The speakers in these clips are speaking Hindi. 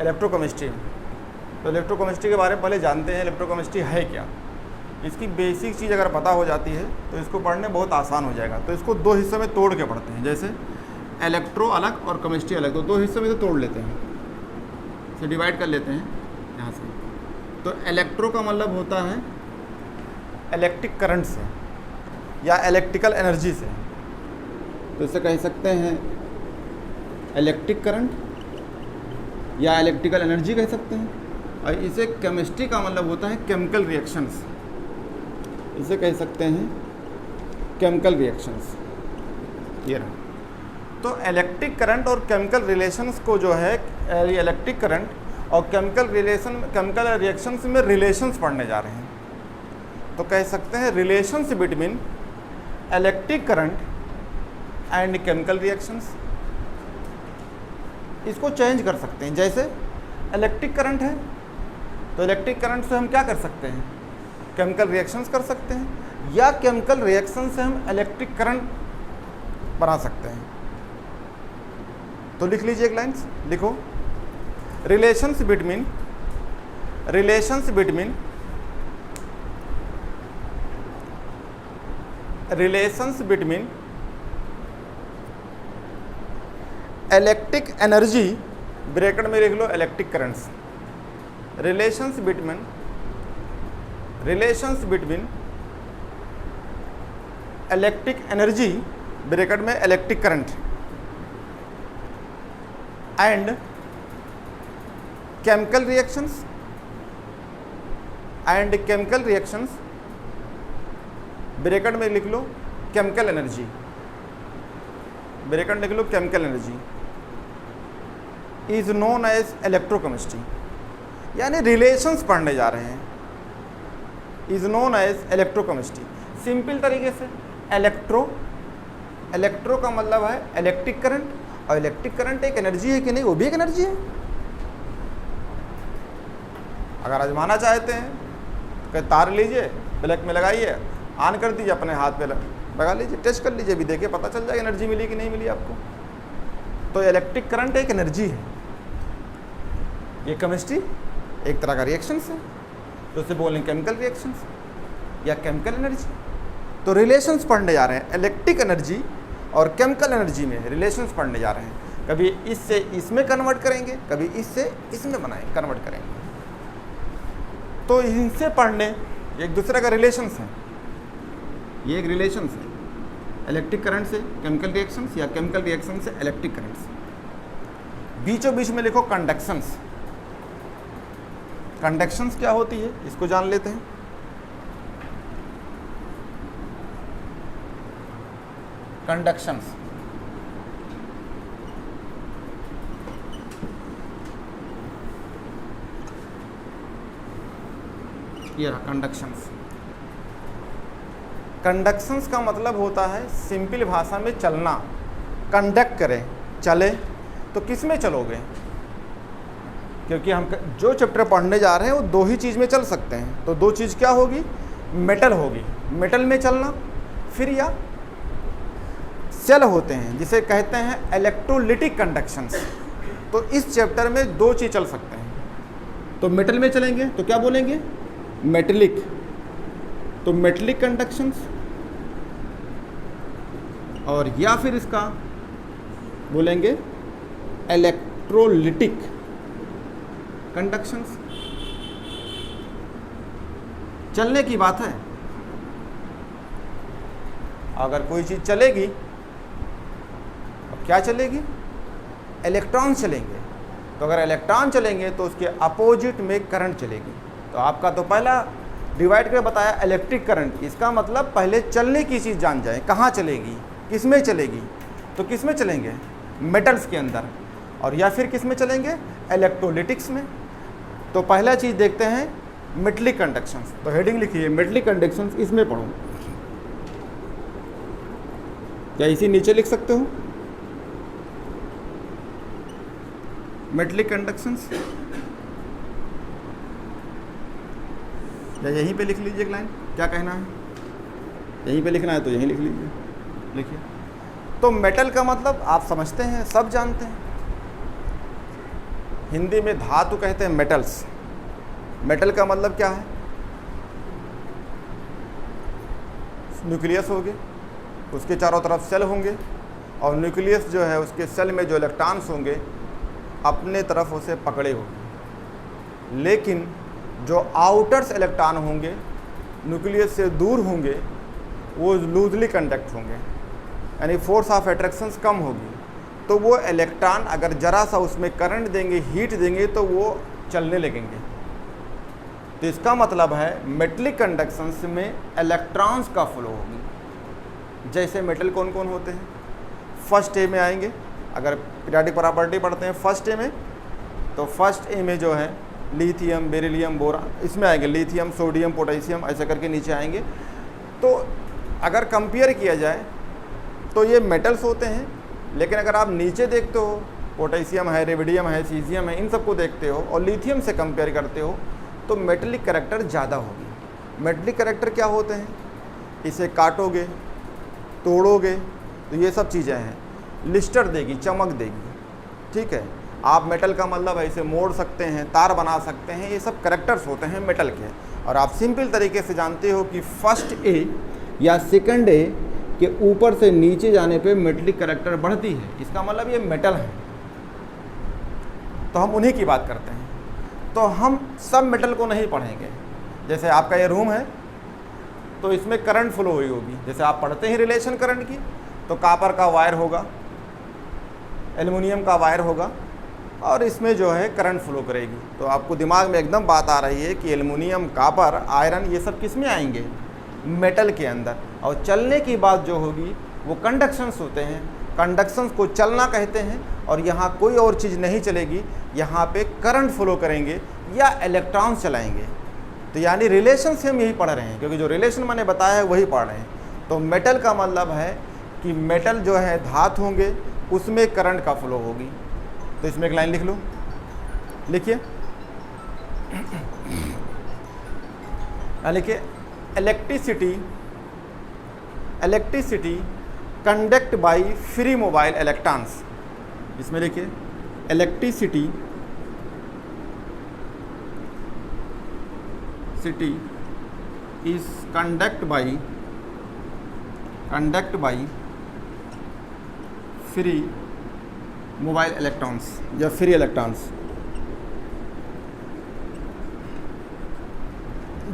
इलेक्ट्रोकेमिस्ट्री। तो इलेक्ट्रोकेमिस्ट्री के बारे में पहले जानते हैं इलेक्ट्रोकेमिस्ट्री है क्या। इसकी बेसिक चीज़ अगर पता हो जाती है तो इसको पढ़ने बहुत आसान हो जाएगा। तो इसको दो हिस्सों में तोड़ के पढ़ते हैं, जैसे इलेक्ट्रो अलग और केमिस्ट्री अलग, तो दो हिस्सों में तो तोड़ लेते हैं, इसे डिवाइड कर लेते हैं यहाँ से। तो इलेक्ट्रो का मतलब होता है इलेक्ट्रिक करंट से या इलेक्ट्रिकल एनर्जी से, तो इसे कह सकते हैं इलेक्ट्रिक करंट या इलेक्ट्रिकल एनर्जी कह सकते हैं। और इसे केमिस्ट्री का मतलब होता है केमिकल रिएक्शंस, इसे कह सकते हैं केमिकल रिएक्शंस। ये रहा। तो इलेक्ट्रिक करंट और केमिकल रिलेशंस को जो है इलेक्ट्रिक करंट और केमिकल रिएक्शंस में रिलेशंस पढ़ने जा रहे हैं। तो कह सकते हैं relations between electric current and chemical reactions. इसको चेंज कर सकते हैं, जैसे इलेक्ट्रिक करंट है तो इलेक्ट्रिक करंट से हम क्या कर सकते हैं, केमिकल रिएक्शंस कर सकते हैं, या केमिकल रिएक्शन से हम इलेक्ट्रिक करंट बना सकते हैं। तो लिख लीजिए एक लाइन्स, लिखो relations between electric energy, bracket में लिख लो electric currents, relations between electric energy, bracket में electric current, and chemical reactions, bracket में लिख लो केमिकल एनर्जी, ब्रैकेट लिख लो chemical energy, is known as electrochemistry. यानी रिलेशंस पढ़ने जा रहे हैं, is known as electrochemistry. Simple तरीके से इलेक्ट्रो का मतलब है इलेक्ट्रिक करंट, और इलेक्ट्रिक करंट एक एनर्जी है कि नहीं, वो भी एक एनर्जी है। अगर आजमाना चाहते हैं तो तार लीजिए, प्लग में लगाइए, ऑन कर दीजिए, अपने हाथ पे लगा लीजिए, टेस्ट कर लीजिए, भी देखिए पता चल जाएगा एनर्जी मिली कि नहीं मिली आपको। तो इलेक्ट्रिक करंट एक एनर्जी है, ये केमिस्ट्री एक तरह का रिएक्शंस है, तो उसे बोलेंगे केमिकल रिएक्शंस या केमिकल एनर्जी। तो रिलेशंस पढ़ने जा रहे हैं, इलेक्ट्रिक एनर्जी और केमिकल एनर्जी में रिलेशंस पढ़ने जा रहे हैं। कभी इससे इसमें कन्वर्ट करेंगे, कभी इससे इसमें कन्वर्ट करेंगे। तो इनसे पढ़ने एक दूसरे का रिलेशंस है, ये एक रिलेशंस है इलेक्ट्रिक करंट से केमिकल रिएक्शंस या केमिकल रिएक्शन से इलेक्ट्रिक करंट्स। बीचों बीच में लिखो कंडक्शंस। कंडक्शंस क्या होती है इसको जान लेते हैं। कंडक्शंस ये रहा कंडक्शंस। कंडक्शंस का मतलब होता है सिंपल भाषा में चलना। कंडक्ट करें, चले, तो किस में चलोगे, क्योंकि हम जो चैप्टर पढ़ने जा रहे हैं वो दो ही चीज़ में चल सकते हैं। तो दो चीज़ क्या होगी, मेटल होगी, मेटल में चलना, फिर या सेल होते हैं जिसे कहते हैं इलेक्ट्रोलिटिक कंडक्शंस। तो इस चैप्टर में दो चीज़ चल सकते हैं। तो मेटल में चलेंगे तो क्या बोलेंगे, मेटेलिक, तो मेटेलिक कंडक्शंस, और या फिर इसका बोलेंगे इलेक्ट्रोलिटिक कंडक्शंस। चलने की बात है, अगर कोई चीज़ चलेगी, अब क्या चलेगी, इलेक्ट्रॉन चलेंगे। तो अगर इलेक्ट्रॉन चलेंगे तो उसके अपोजिट में करंट चलेगी। तो आपका तो पहला डिवाइड करके बताया इलेक्ट्रिक करंट, इसका मतलब पहले चलने की चीज़ जान जाए, कहाँ चलेगी, किस में चलेगी। तो किस में चलेंगे, मेटल्स के अंदर, और या फिर किस में चलेंगे, इलेक्ट्रोलिटिक्स में। तो पहला चीज़ देखते हैं मेटेलिक कंडक्शंस। तो हेडिंग लिखिए मेटेलिक कंडक्शंस, इसमें पढ़ो। क्या इसी नीचे लिख सकते हो, मेटेलिक कंडक्शंस, या यहीं पे लिख लीजिए एक लाइन, क्या कहना है, यहीं पे लिखना है तो यहीं लिख लीजिए, लिखिए। तो मेटल का मतलब आप समझते हैं, सब जानते हैं, हिंदी में धातु कहते हैं मेटल्स। मेटल का मतलब क्या है? न्यूक्लियस होंगे, उसके चारों तरफ सेल होंगे, और न्यूक्लियस जो है उसके सेल में जो इलेक्ट्रॉन्स होंगे अपने तरफ उसे पकड़े होंगे, लेकिन जो आउटर्स इलेक्ट्रॉन होंगे न्यूक्लियस से दूर होंगे वो लूजली कंडक्ट होंगे, यानी फोर्स ऑफ अट्रैक्शंस कम होगी। तो वो इलेक्ट्रॉन अगर ज़रा सा उसमें करंट देंगे, हीट देंगे, तो वो चलने लगेंगे। तो इसका मतलब है मेटलिक कंडक्शंस में इलेक्ट्रॉन्स का फ्लो होगी। जैसे मेटल कौन कौन होते हैं? फर्स्ट ए में आएंगे, अगर पीरियोडिक प्रॉपर्टी पढ़ते हैं फर्स्ट ए में, तो फर्स्ट ए में जो है लिथियम, बेरिलियम, बोरान, इसमें आएंगे लिथियम, सोडियम, पोटेशियम, ऐसे करके नीचे आएंगे। तो अगर कंपेयर किया जाए तो ये मेटल्स होते हैं, लेकिन अगर आप नीचे देखते हो पोटेशियम है, रेडियम है, सीजियम है, इन सबको देखते हो और लिथियम से कंपेयर करते हो तो मेटलिक कैरेक्टर ज़्यादा होगी। मेटलिक कैरेक्टर क्या होते हैं? इसे काटोगे, तोड़ोगे तो ये सब चीज़ें हैं, लिस्टर देगी, चमक देगी, ठीक है। आप मेटल का मतलब है इसे मोड़ सकते हैं, तार बना सकते हैं, ये सब कैरेक्टर्स होते हैं मेटल के। और आप सिंपल तरीके से जानते हो कि फर्स्ट ए या सेकंड ए के ऊपर से नीचे जाने पे मेटलिक कैरेक्टर बढ़ती है, इसका मतलब ये मेटल है। तो हम उन्हीं की बात करते हैं। तो हम सब मेटल को नहीं पढ़ेंगे। जैसे आपका ये रूम है तो इसमें करंट फ्लो हुई होगी, जैसे आप पढ़ते हैं रिलेशन करंट की, तो कॉपर का वायर होगा, एल्युमिनियम का वायर होगा, और इसमें जो है करंट फ्लो करेगी। तो आपको दिमाग में एकदम बात आ रही है कि एल्युमिनियम, कॉपर, आयरन, ये सब किस में आएंगे? मेटल के अंदर। और चलने की बात जो होगी वो कंडक्शंस होते हैं, कंडक्शंस को चलना कहते हैं। और यहाँ कोई और चीज़ नहीं चलेगी, यहाँ पे करंट फ्लो करेंगे या इलेक्ट्रॉन्स चलाएंगे। तो यानी रिलेशन से हम यही पढ़ रहे हैं, क्योंकि जो रिलेशन मैंने बताया है वही पढ़ रहे हैं। तो मेटल का मतलब है कि मेटल जो है धातु होंगे, उसमें करंट का फ्लो होगी। तो इसमें एक लाइन लिख लो, लिखिए, लिखिए electricity conduct by free mobile electrons. इसमें लिखिए electricity is conduct by free mobile electrons या फ्री इलेक्ट्रॉन्स।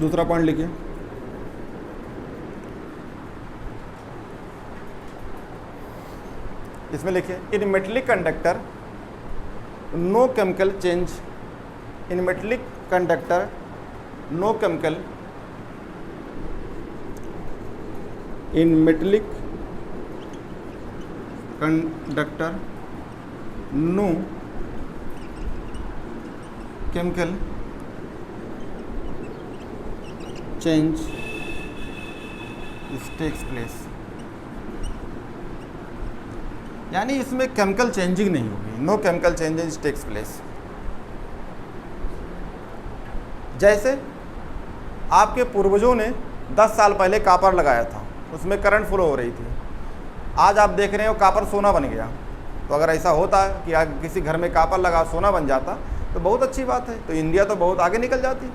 दूसरा पॉइंट लिखिए, इसमें लिखिए in metallic conductor no chemical change, in metallic conductor no chemical, in metallic conductor no chemical change takes place. यानी इसमें केमिकल चेंजिंग नहीं होगी, no chemical changes takes place. जैसे आपके पूर्वजों ने 10 साल पहले कॉपर लगाया था, उसमें करंट फ्लो हो रही थी। आज आप देख रहे हो कॉपर सोना बन गया। तो अगर ऐसा होता कि किसी घर में कॉपर लगा सोना बन जाता तो बहुत अच्छी बात है, तो इंडिया तो बहुत आगे निकल जाती।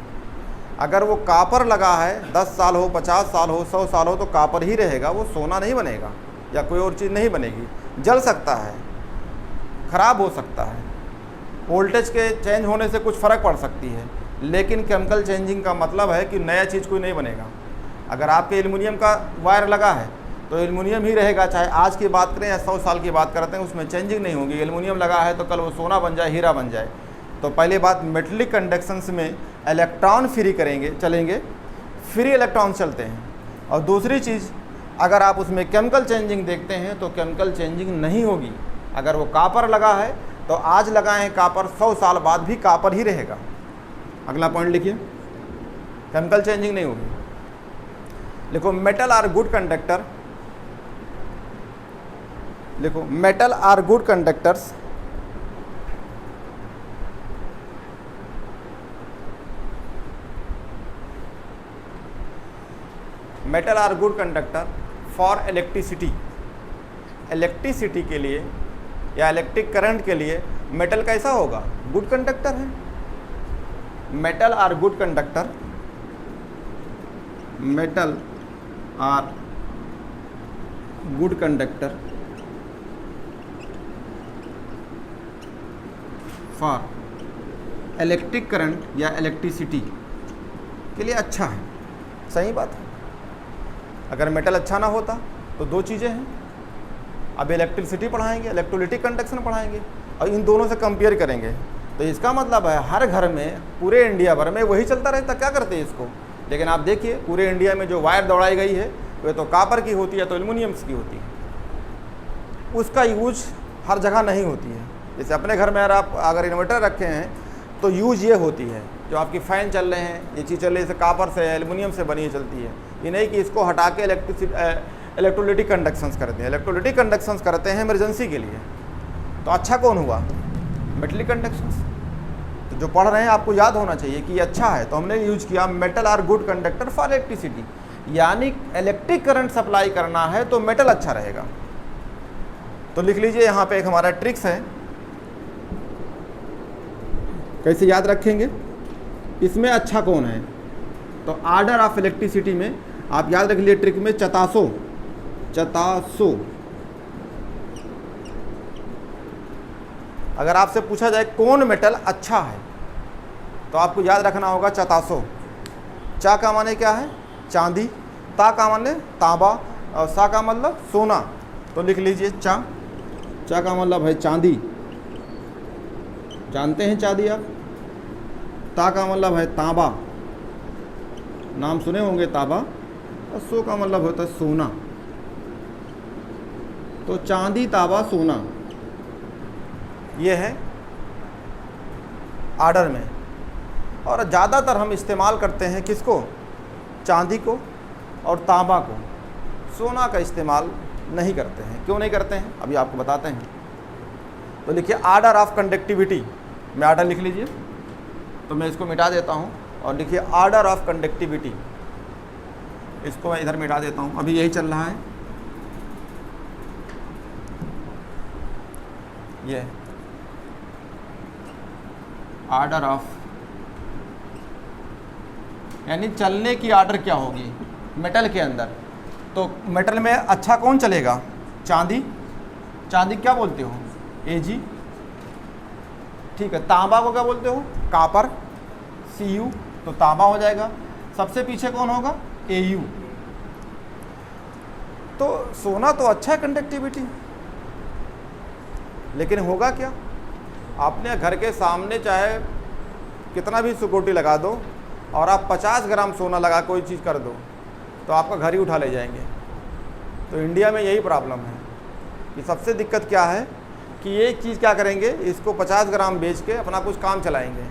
अगर वो कॉपर लगा है 10 साल हो, 50 साल हो, 100 साल हो, तो कॉपर ही रहेगा, वो सोना नहीं बनेगा या कोई और चीज़ नहीं बनेगी। जल सकता है, ख़राब हो सकता है, वोल्टेज के चेंज होने से कुछ फ़र्क पड़ सकती है, लेकिन केमिकल चेंजिंग का मतलब है कि नया चीज़ कोई नहीं बनेगा। अगर आपके एल्युमिनियम का वायर लगा है तो एल्युमिनियम ही रहेगा, चाहे आज की बात करें या 100 साल की बात करते हैं, उसमें चेंजिंग नहीं होगी। एल्युमिनियम लगा है तो कल वो सोना बन जाए, हीरा बन जाए। तो पहली बात, मेटलिक कंडक्शंस में इलेक्ट्रॉन फ्री चलेंगे, फ्री इलेक्ट्रॉन चलते हैं। और दूसरी चीज़, अगर आप उसमें केमिकल चेंजिंग देखते हैं तो केमिकल चेंजिंग नहीं होगी। अगर वो कॉपर लगा है तो आज लगाएं कॉपर, 100 साल बाद भी कॉपर ही रहेगा। अगला पॉइंट लिखिए, केमिकल चेंजिंग नहीं होगी। लिखो मेटल आर गुड कंडक्टर, लिखो metal are good conductors metal are good conductor for electricity. Electricity के लिए या इलेक्ट्रिक करंट के लिए मेटल कैसा होगा? गुड कंडक्टर है। Metal are good conductor, metal are good conductor for electric current या इलेक्ट्रिसिटी के लिए अच्छा है। सही बात है। अगर मेटल अच्छा ना होता तो दो चीज़ें हैं, अब इलेक्ट्रिसिटी पढ़ाएंगे, इलेक्ट्रोलिटिक कंडक्शन पढ़ाएंगे और इन दोनों से कंपेयर करेंगे। तो इसका मतलब है हर घर में पूरे इंडिया भर में वही चलता रहता। क्या करते हैं इसको, लेकिन आप देखिए पूरे इंडिया में जो वायर दौड़ाई गई है वह तो कापर की होती है तो एल्युमिनियम्स की होती है, उसका यूज हर जगह नहीं होती है। जैसे अपने घर में अगर इन्वर्टर रखे हैं तो यूज ये होती है, जो आपकी फ़ैन चल रहे हैं, ये चीज़ चल रही है, जैसे कापर से एल्युमिनियम से बनी चलती है। ये नहीं कि इसको हटा के इलेक्ट्रोलिटिक कंडक्शंस करते हैं। इलेक्ट्रोलिटिक कंडक्शंस करते हैं इमरजेंसी के लिए। तो अच्छा कौन हुआ, मेटलिक कंडक्शंस। तो जो पढ़ रहे हैं आपको याद होना चाहिए कि ये अच्छा है, तो हमने यूज किया metal are good conductor for electricity, यानी इलेक्ट्रिक करंट सप्लाई करना है तो मेटल अच्छा रहेगा। तो लिख लीजिए यहाँ पे एक हमारा ट्रिक्स है, कैसे याद रखेंगे, इसमें अच्छा कौन है। तो आर्डर ऑफ इलेक्ट्रिसिटी में आप याद रख लीजिए ट्रिक में चतासो, अगर आपसे पूछा जाए कौन मेटल अच्छा है तो आपको याद रखना होगा चतासो। चा का माने क्या है, चांदी, ता का माने तांबा और सा का मतलब सोना। तो लिख लीजिए चा का मतलब है चांदी, जानते हैं चांदी आप। ता का मतलब है तांबा, नाम सुने होंगे तांबा। और सो का मतलब होता है सोना। तो चांदी, तांबा, सोना ये है आर्डर में। और ज़्यादातर हम इस्तेमाल करते हैं किसको, चांदी को और तांबा को, सोना का इस्तेमाल नहीं करते हैं। क्यों नहीं करते हैं अभी आपको बताते हैं। तो लिखिए आर्डर ऑफ कंडक्टिविटी में आर्डर लिख लीजिए, तो मैं इसको मिटा देता हूँ और लिखिए आर्डर ऑफ कंडक्टिविटी, इसको मैं इधर मिटा देता हूँ, अभी यही चल रहा है ये आर्डर ऑफ, यानी चलने की आर्डर क्या होगी मेटल के अंदर। तो मेटल में अच्छा कौन चलेगा, चांदी, चांदी क्या बोलते हो Ag, ठीक है। तांबा को क्या बोलते हो, कापर, Cu, तो तांबा हो जाएगा। सबसे पीछे कौन होगा, Au। तो सोना तो अच्छा है कंडक्टिविटी, लेकिन होगा क्या, आपने घर के सामने चाहे कितना भी सिक्योरिटी लगा दो और आप 50 ग्राम सोना लगा कोई चीज़ कर दो तो आपका घर ही उठा ले जाएंगे। तो इंडिया में यही प्रॉब्लम है कि सबसे दिक्कत क्या है कि ये चीज़ क्या करेंगे, इसको 50 ग्राम बेच के अपना कुछ काम चलाएंगे।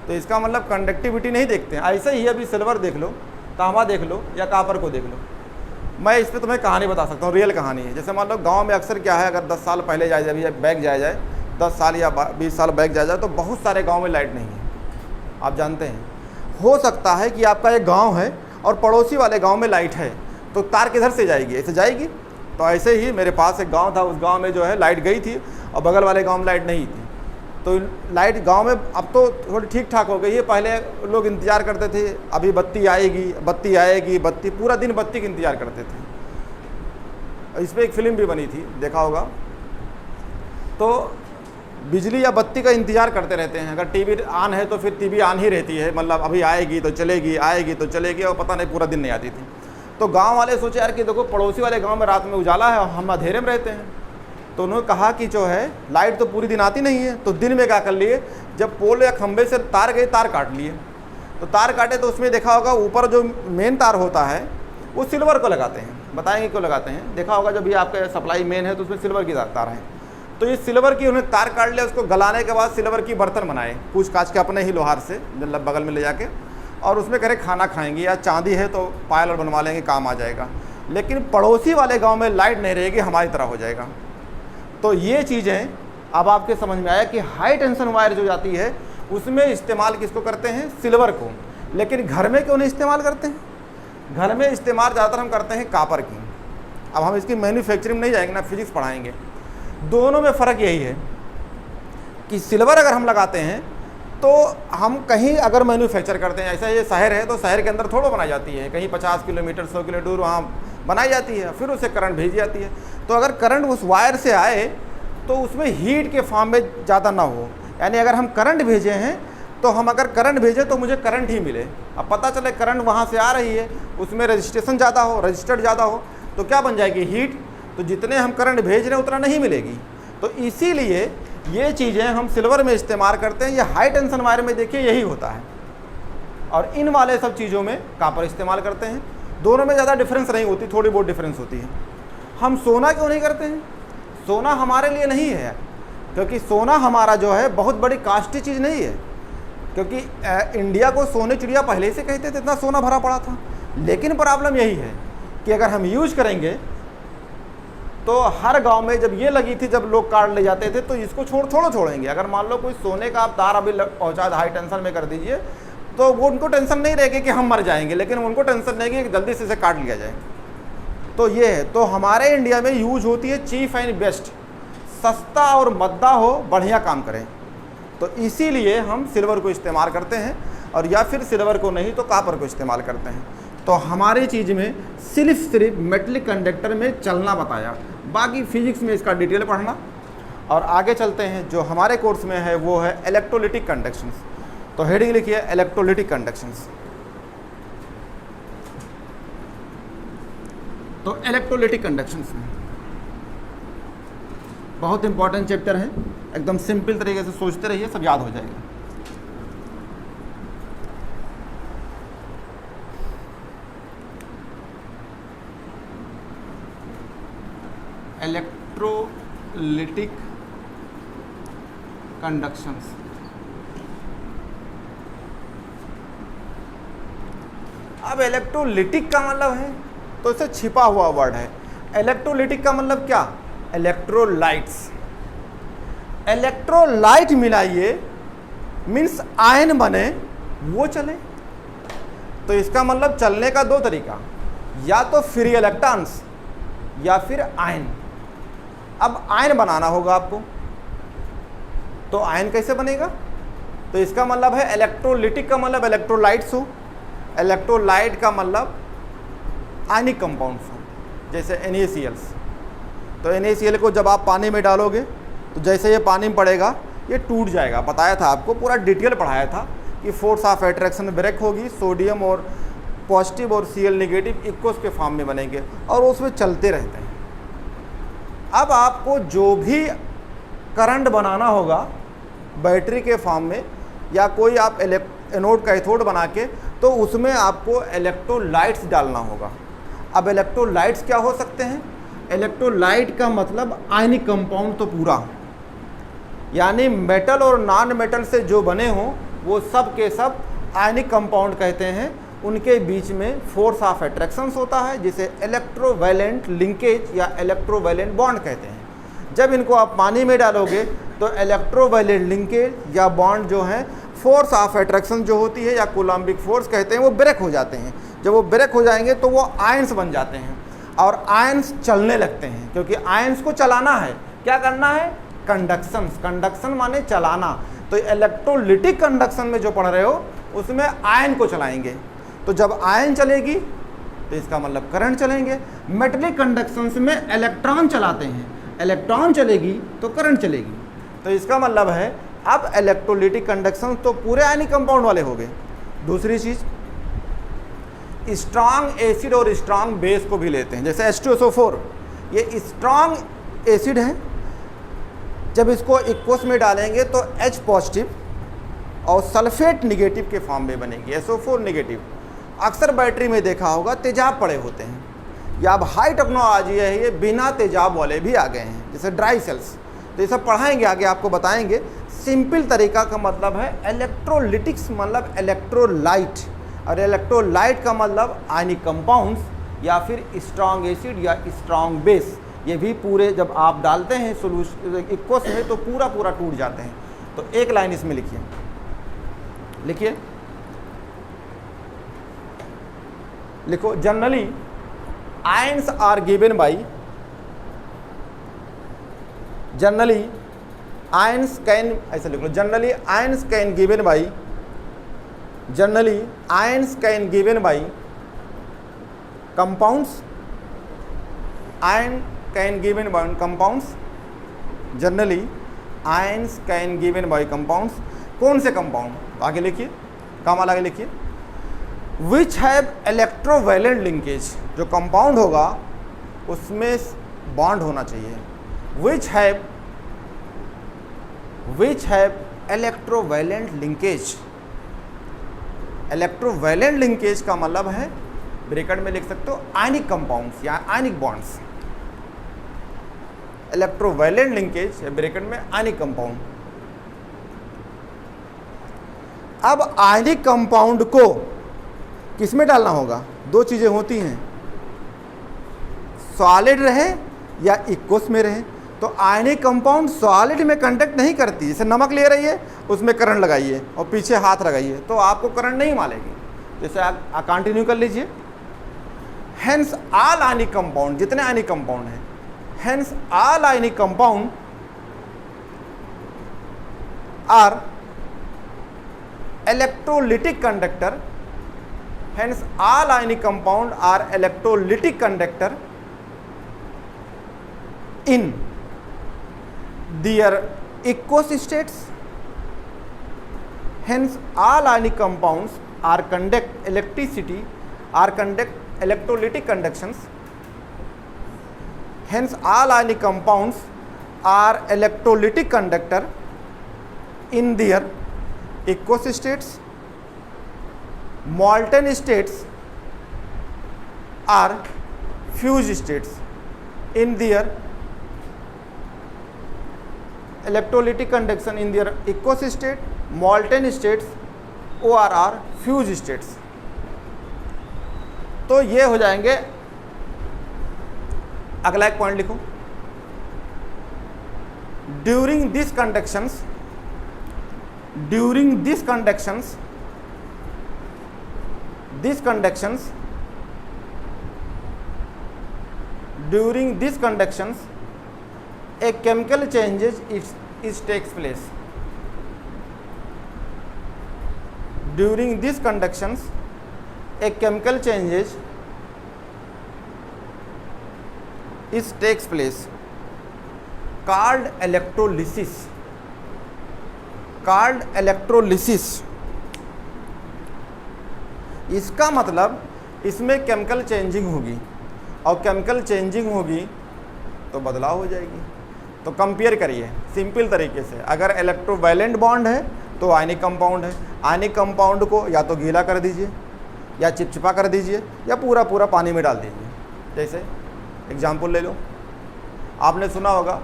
तो इसका मतलब कंडक्टिविटी नहीं देखते हैं। ऐसे ही अभी सिल्वर देख लो, तांबा देख लो या कापर को देख लो। मैं इस पर तुम्हें कहानी बता सकता हूँ, रियल कहानी है। जैसे मान लो गाँव में अक्सर क्या है, अगर 10 साल पहले जाए जब बैक जाया जाए, 10 साल या 20 साल बैक जाया जाए, तो बहुत सारे गाँव में लाइट नहीं है। आप जानते हैं, हो सकता है कि आपका एक गाँव है और पड़ोसी वाले गाँव में लाइट है, तो तार किधर से जाएगी, ऐसे जाएगी। तो ऐसे ही मेरे पास एक गांव था, उस गांव में जो है लाइट गई थी और बगल वाले गांव में लाइट नहीं थी। तो लाइट गांव में अब तो थोड़ी ठीक ठाक हो गई है। पहले लोग इंतज़ार करते थे, अभी बत्ती आएगी, बत्ती आएगी, बत्ती, पूरा दिन बत्ती का इंतज़ार करते थे। इस पर एक फिल्म भी बनी थी, देखा होगा। तो बिजली या बत्ती का इंतज़ार करते रहते हैं। अगर टीवी ऑन है तो फिर टीवी ऑन ही रहती है, मतलब अभी आएगी तो चलेगी, आएगी तो चलेगी, और पता नहीं पूरा दिन नहीं आती थी। तो गांव वाले सोचे यार कि देखो पड़ोसी वाले गांव में रात में उजाला है और हम अंधेरे में रहते हैं। तो उन्होंने कहा कि जो है लाइट तो पूरी दिन आती नहीं है, तो दिन में क्या कर लिए, जब पोल या खंभे से तार गए, तार काट लिए। तो तार काटे तो उसमें देखा होगा ऊपर जो मेन तार होता है वो सिल्वर को लगाते हैं। बताएंगे क्यों लगाते हैं, देखा होगा जब भी आपका सप्लाई मेन है तो उसमें सिल्वर की तार है। तो ये सिल्वर की उन्हें तार काट लिया, उसको गलाने के बाद सिल्वर की बर्तन बनाए पूछ काछ के अपने ही लोहार से, मतलब बगल में ले जाके, और उसमें करें खाना खाएंगे, या चांदी है तो पायल और बनवा लेंगे, काम आ जाएगा। लेकिन पड़ोसी वाले गांव में लाइट नहीं रहेगी, हमारी तरह हो जाएगा। तो ये चीज़ें अब आपके समझ में आया कि हाई टेंशन वायर जो जाती है उसमें इस्तेमाल किसको करते हैं, सिल्वर को। लेकिन घर में क्यों नहीं इस्तेमाल करते हैं, घर में इस्तेमाल ज़्यादातर हम करते हैं कापर की। अब हम इसकी मैन्युफैक्चरिंग नहीं जाएंगे ना, फिजिक्स पढ़ाएंगे। दोनों में फ़र्क यही है, कि सिल्वर अगर हम लगाते हैं तो हम कहीं अगर मैन्युफैक्चर करते हैं, ऐसा ये शहर है तो शहर के अंदर थोड़ा बनाई जाती है, कहीं 50 किलोमीटर 100 किलोमीटर दूर वहाँ बनाई जाती है, फिर उसे करंट भेजी जाती है। तो अगर करंट उस वायर से आए तो उसमें हीट के फॉर्म में ज़्यादा ना हो, यानी अगर हम करंट भेजे हैं तो हम अगर करंट भेजें तो मुझे करंट ही मिले। अब पता चले करंट वहाँ से आ रही है, उसमें रजिस्ट्रेशन ज़्यादा हो, रजिस्टर्ड ज़्यादा हो, तो क्या बन जाएगी? हीट। तो जितने हम करंट भेज रहे हैं उतना नहीं मिलेगी। तो इसीलिए ये चीज़ें हम सिल्वर में इस्तेमाल करते हैं। ये हाई टेंशन वायर में देखिए यही होता है, और इन वाले सब चीज़ों में कॉपर इस्तेमाल करते हैं। दोनों में ज़्यादा डिफरेंस नहीं होती, थोड़ी बहुत डिफरेंस होती है। हम सोना क्यों नहीं करते हैं? सोना हमारे लिए नहीं है, क्योंकि सोना हमारा जो है बहुत बड़ी कास्टली चीज़ नहीं है, क्योंकि इंडिया को सोने चिड़िया पहले से कहते थे, इतना सोना भरा पड़ा था। लेकिन प्रॉब्लम यही है कि अगर हम यूज करेंगे तो हर गांव में जब ये लगी थी, जब लोग काट ले जाते थे, तो इसको थोड़ा छोड़ेंगे। अगर मान लो कोई सोने का आप तार अभी पहुँचा हाई टेंशन में कर दीजिए, तो वो उनको टेंशन नहीं रहेगी कि हम मर जाएंगे, लेकिन उनको टेंशन रहेगी कि जल्दी से इसे काट लिया जाए। तो ये है, तो हमारे इंडिया में यूज होती है चीप एंड बेस्ट, सस्ता और मद्दा हो, बढ़िया काम करें। तो इसीलिए हम सिल्वर को इस्तेमाल करते हैं, और या फिर सिल्वर को नहीं तो कॉपर को इस्तेमाल करते हैं। तो हमारी चीज़ में सिर्फ मेटलिक कंडक्टर में चलना बताया, बाकी फिजिक्स में इसका डिटेल पढ़ना। और आगे चलते हैं, जो हमारे कोर्स में है वो है इलेक्ट्रोलिटिक कंडक्शंस। तो हेडिंग लिखिए इलेक्ट्रोलिटिक कंडक्शंस। तो इलेक्ट्रोलिटिक कंडक्शंस में बहुत इंपॉर्टेंट चैप्टर है, एकदम सिंपल तरीके से सोचते रहिए, सब याद हो जाएगा। इलेक्ट्रोलिटिक कंडक्शंस। अब इलेक्ट्रोलिटिक का मतलब है, तो इसे छिपा हुआ वर्ड है। इलेक्ट्रोलिटिक का मतलब क्या? इलेक्ट्रोलाइट्स। इलेक्ट्रोलाइट मिलाइए, मीन्स आयन बने, वो चले। तो इसका मतलब चलने का दो तरीका, या तो फ्री इलेक्ट्रॉन्स या फिर आयन। अब आयन बनाना होगा आपको, तो आयन कैसे बनेगा? तो इसका मतलब है इलेक्ट्रोलिटिक का मतलब इलेक्ट्रोलाइट्स हो, इलेक्ट्रोलाइट का मतलब आयनिक कंपाउंड्स हो, जैसे NaCl। तो NaCl को जब आप पानी में डालोगे तो जैसे ये पानी में पड़ेगा ये टूट जाएगा। बताया था आपको, पूरा डिटेल पढ़ाया था कि फोर्स ऑफ अट्रैक्शन ब्रेक होगी, सोडियम और पॉजिटिव और Cl नेगेटिव इक्वस के फॉर्म में बनेंगे और उसमें चलते रहते हैं। अब आपको जो भी करंट बनाना होगा बैटरी के फॉर्म में, या कोई आप एनोड कैथोड बना के, तो उसमें आपको इलेक्ट्रोलाइट्स डालना होगा। अब इलेक्ट्रोलाइट्स क्या हो सकते हैं? इलेक्ट्रोलाइट का मतलब आयनिक कंपाउंड तो पूरा, यानी मेटल और नॉन मेटल से जो बने हों वो सब के सब आयनिक कंपाउंड कहते हैं। उनके बीच में फोर्स ऑफ अट्रैक्शन होता है, जिसे इलेक्ट्रोवैलेंट लिंकेज या इलेक्ट्रोवैलेंट बॉन्ड कहते हैं। जब इनको आप पानी में डालोगे तो इलेक्ट्रोवैलेंट लिंकेज या बॉन्ड जो है, फोर्स ऑफ अट्रैक्शन जो होती है या कूलम्बिक फोर्स कहते हैं, वो ब्रेक हो जाते हैं। जब वो ब्रेक हो जाएंगे तो वो आयंस बन जाते हैं और आयंस चलने लगते हैं, क्योंकि आयंस को चलाना है। क्या करना है? कंडक्शन। कंडक्शन माने चलाना। तो इलेक्ट्रोलिटिक कंडक्शन में जो पढ़ रहे हो उसमें आयन को चलाएंगे। तो जब आयन चलेगी तो इसका मतलब करंट चलेंगे। मेटलिक कंडक्शंस में इलेक्ट्रॉन चलाते हैं, इलेक्ट्रॉन चलेगी तो करंट चलेगी। तो इसका मतलब है अब इलेक्ट्रोलिटिक कंडक्शन तो पूरे आयनिक कंपाउंड वाले हो गए। दूसरी चीज, स्ट्रांग एसिड और स्ट्रांग बेस को भी लेते हैं, जैसे H2SO4 ये स्ट्रांग एसिड है। जब इसको इक्वस में डालेंगे तो H पॉजिटिव और सल्फेट निगेटिव के फॉर्म में बनेगी, SO4 नेगेटिव। अक्सर बैटरी में देखा होगा तेजाब पड़े होते हैं, या अब हाई टेक्नोलॉजी है ये, बिना तेजाब वाले भी आ गए हैं, जैसे ड्राई सेल्स। तो ये सब पढ़ाएंगे आगे, आपको बताएंगे। सिंपल तरीका का मतलब है इलेक्ट्रोलिटिक्स मतलब इलेक्ट्रोलाइट, और इलेक्ट्रोलाइट का मतलब आयनिक कंपाउंड्स या फिर स्ट्रांग एसिड या स्ट्रांग बेस। ये भी पूरे जब आप डालते हैं सोल्यूशन इक्वस में तो पूरा पूरा टूट जाते हैं। तो एक लाइन इसमें लिखिए, लिखिए, लिखो, generally ions are given by, generally ions can, ऐसे लिख लो, generally ions can given by, generally ions can given by compounds, ion can given by compounds, generally ions can given by compounds. कौन से कंपाउंड, आगे लिखिए, कमाल आगे लिखिए, विच हैव इलेक्ट्रोवैलेंट लिंकेज, जो कंपाउंड होगा उसमें बॉन्ड होना चाहिए, which have electrovalent linkage. Electrovalent linkage का मतलब है, ब्रैकेट में लिख सकते हो, आयनिक कंपाउंड्स या आयनिक बॉन्ड्स। इलेक्ट्रोवैलेंट लिंकेज या ब्रैकेट में आयनिक कंपाउंड। अब आयनिक कंपाउंड को किस में डालना होगा, दो चीजें होती हैं, सॉलिड रहे या इक्वस में रहे। तो आयनिक कंपाउंड सॉलिड में कंडक्ट नहीं करती, जैसे नमक ले रही है उसमें करंट लगाइए और पीछे हाथ लगाइए तो आपको करंट नहीं मारेगी। जैसे आप कंटिन्यू कर लीजिए, हेंस ऑल आयनिक कंपाउंड, जितने आयनिक कंपाउंड हैं, hence all ionic compound are electrolytic conductor, hence all ionic compound are electrolytic conductor in their aqueous states, hence all ionic compounds are conduct electricity, are conduct electrolytic conductions, hence all ionic compounds are electrolytic conductor in their aqueous states, molten states are fused states in their electrolytic conduction in their aqueous state, molten states ORR fused states। तो ये हो जाएंगे। अगला एक पॉइंट लिखो, during this conductions, during this conductions, these conductions, during these conductions a chemical changes is takes place, during these conductions a chemical changes is takes place called electrolysis, called electrolysis। इसका मतलब इसमें केमिकल चेंजिंग होगी और केमिकल चेंजिंग होगी तो बदलाव हो जाएगी। तो कंपेयर करिए सिंपल तरीके से, अगर इलेक्ट्रोवैलेंट बॉन्ड है तो आयनिक कंपाउंड है, आयनिक कंपाउंड को या तो गीला कर दीजिए या चिपचिपा कर दीजिए या पूरा पूरा पानी में डाल दीजिए। जैसे एग्जाम्पल ले लो, आपने सुना होगा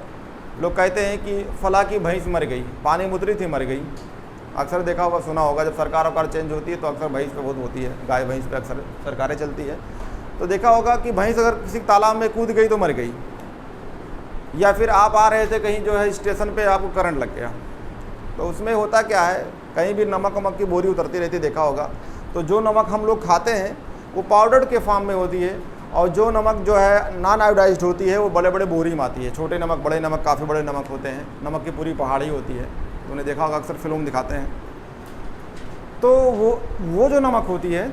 लोग कहते हैं कि फला की भैंस मर गई, पानी में उतरी थी मर गई। अक्सर देखा होगा, सुना होगा, जब सरकार वकार चेंज होती है तो अक्सर भैंस पे बहुत होती है, गाय भैंस पे अक्सर सरकारें चलती है। तो देखा होगा कि भैंस अगर किसी तालाब में कूद गई तो मर गई, या फिर आप आ रहे थे कहीं जो है स्टेशन पे आपको करंट लग गया। तो उसमें होता क्या है, कहीं भी नमक वमक की बोरी उतरती रहती, देखा होगा। तो जो नमक हम लोग खाते हैं वो पाउडर के फॉर्म में होती है, और जो नमक जो है नॉन आयोडाइज्ड होती है वो बड़े बड़े बोरी में आती है। छोटे नमक, बड़े नमक, काफ़ी बड़े नमक होते हैं, नमक की पूरी पहाड़ी होती है। तुमने देखा होगा, अक्सर फिल्म दिखाते हैं। तो वो जो नमक होती है,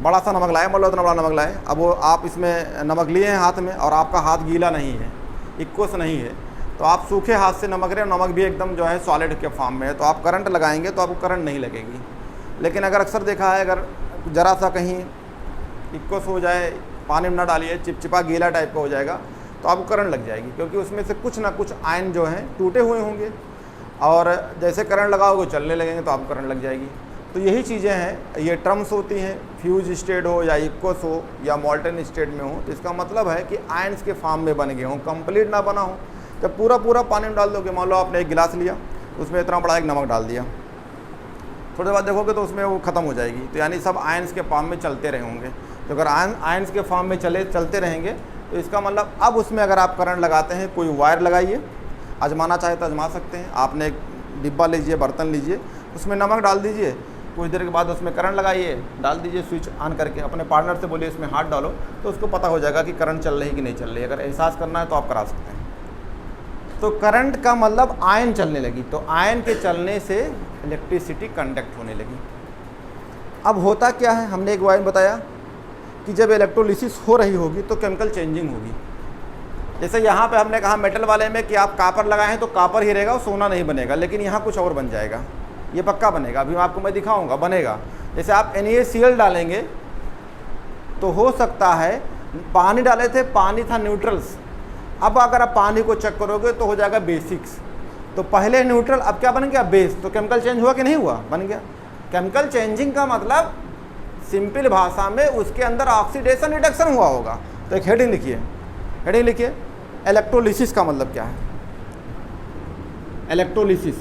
बड़ा सा नमक लाए, मतलब इतना बड़ा नमक लाए, अब वो आप इसमें नमक लिए हैं हाथ में और आपका हाथ गीला नहीं है, इक्वस नहीं है, तो आप सूखे हाथ से नमक रहे, नमक भी एकदम जो है सॉलिड के फॉर्म में है, तो आप करंट लगाएंगे तो आपको करंट नहीं लगेगी। लेकिन अगर अक्सर देखा है, अगर ज़रा सा कहीं इक्वस हो जाए, पानी में ना डालिए, चिपचिपा गीला टाइप का हो जाएगा तो आपको करंट लग जाएगी, क्योंकि उसमें से कुछ ना कुछ आयन जो हैं टूटे हुए होंगे, और जैसे करंट लगाओगे चलने लगेंगे तो आपको करंट लग जाएगी। तो यही चीज़ें हैं, ये टर्म्स होती हैं, फ्यूज स्टेट हो या इक्वस हो या मॉल्टन स्टेट में हो, तो इसका मतलब है कि आयंस के फॉर्म में बन गए हों, कंप्लीट ना बना हो। जब पूरा पूरा पानी में डाल दोगे, मान लो आपने एक गिलास लिया, उसमें इतना बड़ा एक नमक डाल दिया, थोड़ी देर बाद देखोगे तो उसमें वो ख़त्म हो जाएगी। तो यानी सब आयंस के फॉर्म में चलते रहे होंगे। तो अगर आयंस के फॉर्म में चलते रहेंगे तो इसका मतलब अब उसमें अगर आप करंट लगाते हैं, कोई वायर लगाइए, आजमाना चाहे तो आजमा सकते हैं। आपने एक डिब्बा लीजिए, बर्तन लीजिए, उसमें नमक डाल दीजिए, कुछ देर के बाद उसमें करंट लगाइए, डाल दीजिए स्विच ऑन करके, अपने पार्टनर से बोलिए इसमें हाथ डालो, तो उसको पता हो जाएगा कि करंट चल रही है कि नहीं चल रही है। अगर एहसास करना है तो आप करा सकते हैं। तो करंट का मतलब आयन चलने लगी, तो आयन के चलने से इलेक्ट्रिसिटी कंडक्ट होने लगी। अब होता क्या है, हमने एक वाइन बताया कि जब इलेक्ट्रोलिसिस हो रही होगी तो केमिकल चेंजिंग होगी। जैसे यहाँ पे हमने कहा मेटल वाले में कि आप कापर लगाए हैं तो कापर ही रहेगा, सोना नहीं बनेगा, लेकिन यहाँ कुछ और बन जाएगा, ये पक्का बनेगा। अभी आपको मैं दिखाऊंगा, बनेगा। जैसे आप NaCl डालेंगे तो हो सकता है, पानी डाले थे, पानी था न्यूट्रल्स, अब अगर आप पानी को चेक करोगे तो हो जाएगा बेसिक्स। तो पहले न्यूट्रल, अब क्या बन गया, बेस। तो केमिकल चेंज हुआ कि नहीं हुआ, बन गया। केमिकल चेंजिंग का मतलब सिंपल भाषा में उसके अंदर ऑक्सीडेशन रिडक्शन हुआ होगा। तो एक हेडिंग लिखिए, हेडिंग लिखिए, इलेक्ट्रोलिसिस का मतलब क्या है। इलेक्ट्रोलिसिस,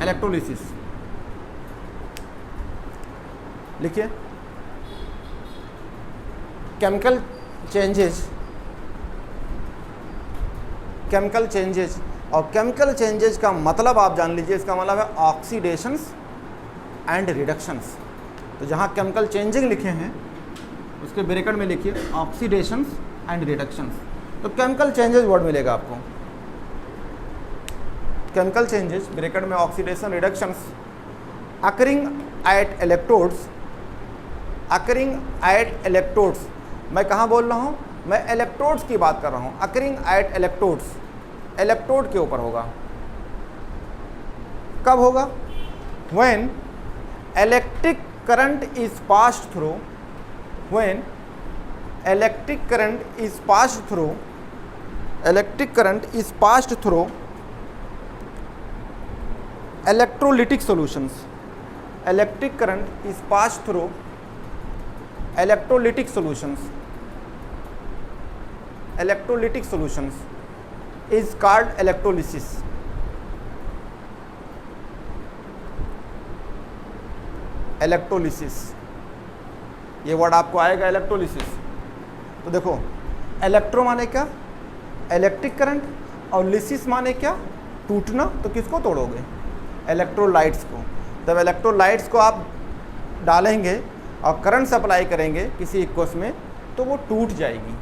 इलेक्ट्रोलिसिस लिखिए। केमिकल चेंजेस, केमिकल चेंजेस, और केमिकल चेंजेस का मतलब आप जान लीजिए, इसका मतलब है ऑक्सीडेशंस एंड रिडक्शंस। तो जहाँ केमिकल चेंजिंग लिखे हैं उसके ब्रैकेट में लिखिए ऑक्सीडेशंस एंड रिडक्शंस। तो केमिकल चेंजेस वर्ड मिलेगा आपको, केमिकल चेंजेस ब्रैकेट में oxidation reductions occurring at electrodes, occurring at electrodes. मैं कहाँ बोल रहा हूँ, मैं इलेक्ट्रोड्स की बात कर रहा हूँ। अकरिंग एट इलेक्ट्रोड्स, इलेक्ट्रोड के ऊपर होगा। कब होगा, when electric current is passed through, when electric current is passed through, electric current is passed through electrolytic solutions, electric current is passed through electrolytic solutions, electrolytic solutions is called electrolysis। Electrolysis, ये वर्ड आपको आएगा, इलेक्ट्रोलिसिस। तो देखो, इलेक्ट्रो माने क्या, इलेक्ट्रिक करंट, और लिसिस माने क्या, टूटना। तो किसको तोड़ोगे, इलेक्ट्रोलाइट्स को। जब इलेक्ट्रोलाइट्स को आप डालेंगे और करंट सप्लाई करेंगे किसी इक्वस में तो वो टूट जाएगी।